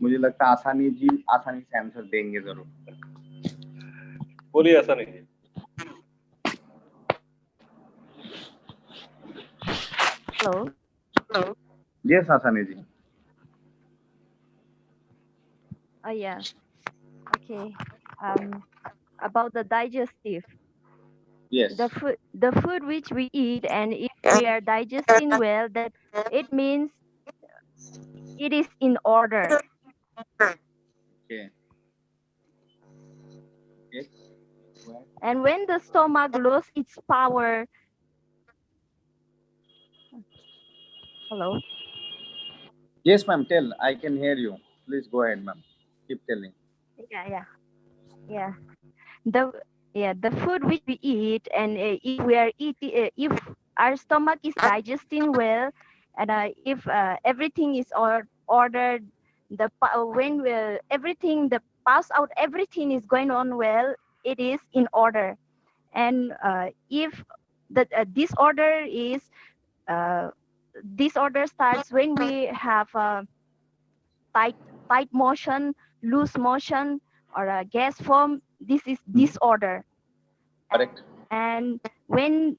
मुझे लगता है आसानी जी आसानी से आंसर देंगे जरूर। बोलिए आसानी जी। Hello. यस आसानी जी। Yeah. Okay. About the digestive. Yes. The food which we eat, and if we are digesting well, that it means it is in order. Okay. Yes. And when the stomach loses its power. Hello. Yes, ma'am. Tell. I can hear you. Please go ahead, ma'am. Keep telling. Yeah. The food which we eat, and if we are eating, if our stomach is digesting well, and if everything is ordered, when everything, the pass out, everything is going on well, it is in order. And if the disorder is disorder starts when we have tight motion, loose motion, or a gas form, this is disorder. Correct. And when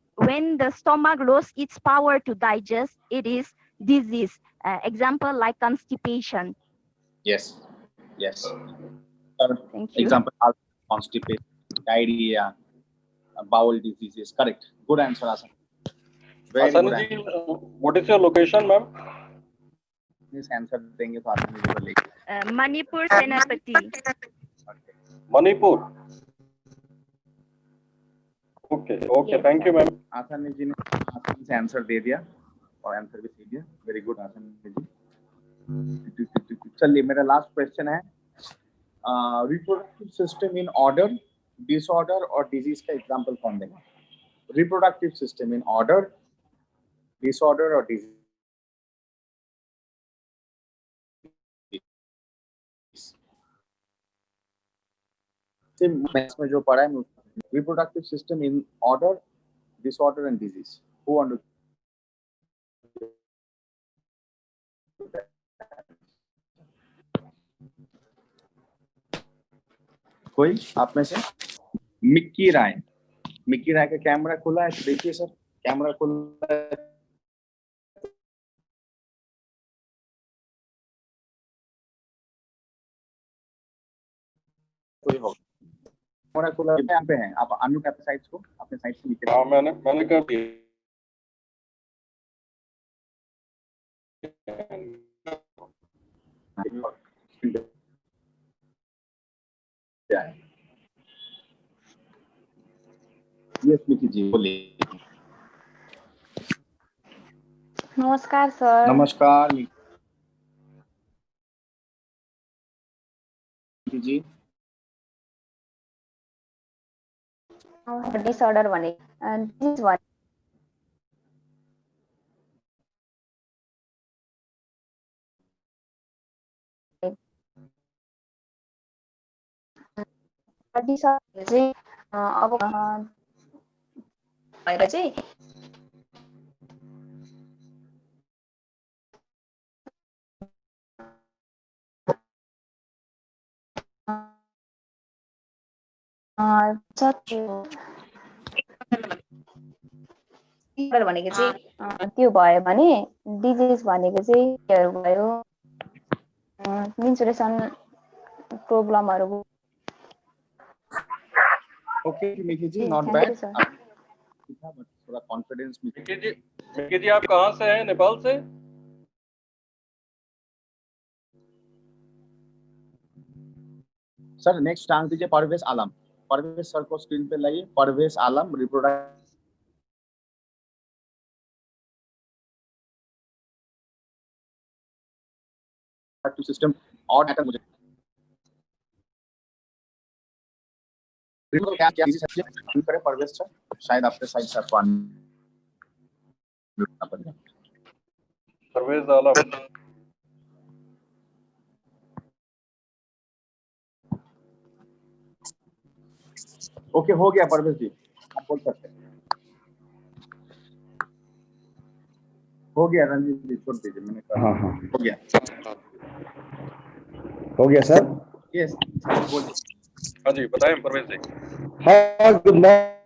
the stomach loses its power to digest, it is disease. Example like constipation. Yes. Thank you. Example, constipation, diarrhea, bowel diseases. Correct. Good answer, Asan. Very good Asani ji, what is your location, ma'am? This answer देंगे तो आसानी से बोलेगी। Manipur, Senapati. Manipur. Okay, Yes, thank you, ma'am. आसानी जी ने आसानी से answer दे दिया और आंसर भी सही दिया। वेरी गुड आसानी जी। चलिए मेरा लास्ट क्वेश्चन है, reproductive system in order, disorder और डिजीज का एग्जांपल कौन देगा? Reproductive system in order, disorder और डिजीज। मैथ्स में जो पढ़ा है, reproductive system in order, disorder and disease. Who want to? कोई आप में से? मिक्की राय का कैमरा खुला है, देखिए सर, कैमरा खुला है। कोई हो, कैमरा खुला है, पे हैं आप, अनम्यूट अपने साइड को, अपने साइड से नीचे। हाँ, मैंने कर दिया। यस मिक्की जी बोलिए। नमस्कार सर। नमस्कार मिक्की जी। डिसऑर्डर भने दिस वन डिसऑर्डर चाहिँ अब भएर चाहिँ भनेको चाहिँ त्यो भयो भने डिजिज भनेको चाहिँ भयो मेन्सुरेसन प्रब्लमहरु। Okay Miki ji, not bad. थोड़ा कॉन्फिडेंस मिकी जी आप कहाँ से हैं? नेपाल से? सर नेक्स्ट टांग दीजिए परवेश आलम। परवेश सर को स्क्रीन पे लाइए। परवेश आलम, रिप्रोडक्टिव सिस्टम और डाटा मुझे क्या करे परवेश सर, शायद आपके साइड से आपको परवेज आलम। ओके, हो गया परवेज जी, आप बोल सकते हैं। हो गया रंजीत जी, छोड़ दीजिए, मैंने कहा। हाँ हाँ, हो गया। हो गया सर। यस, बोलिए। हाँ जी, बताएं परवेज जी। हाँ, गुड मॉर्निंग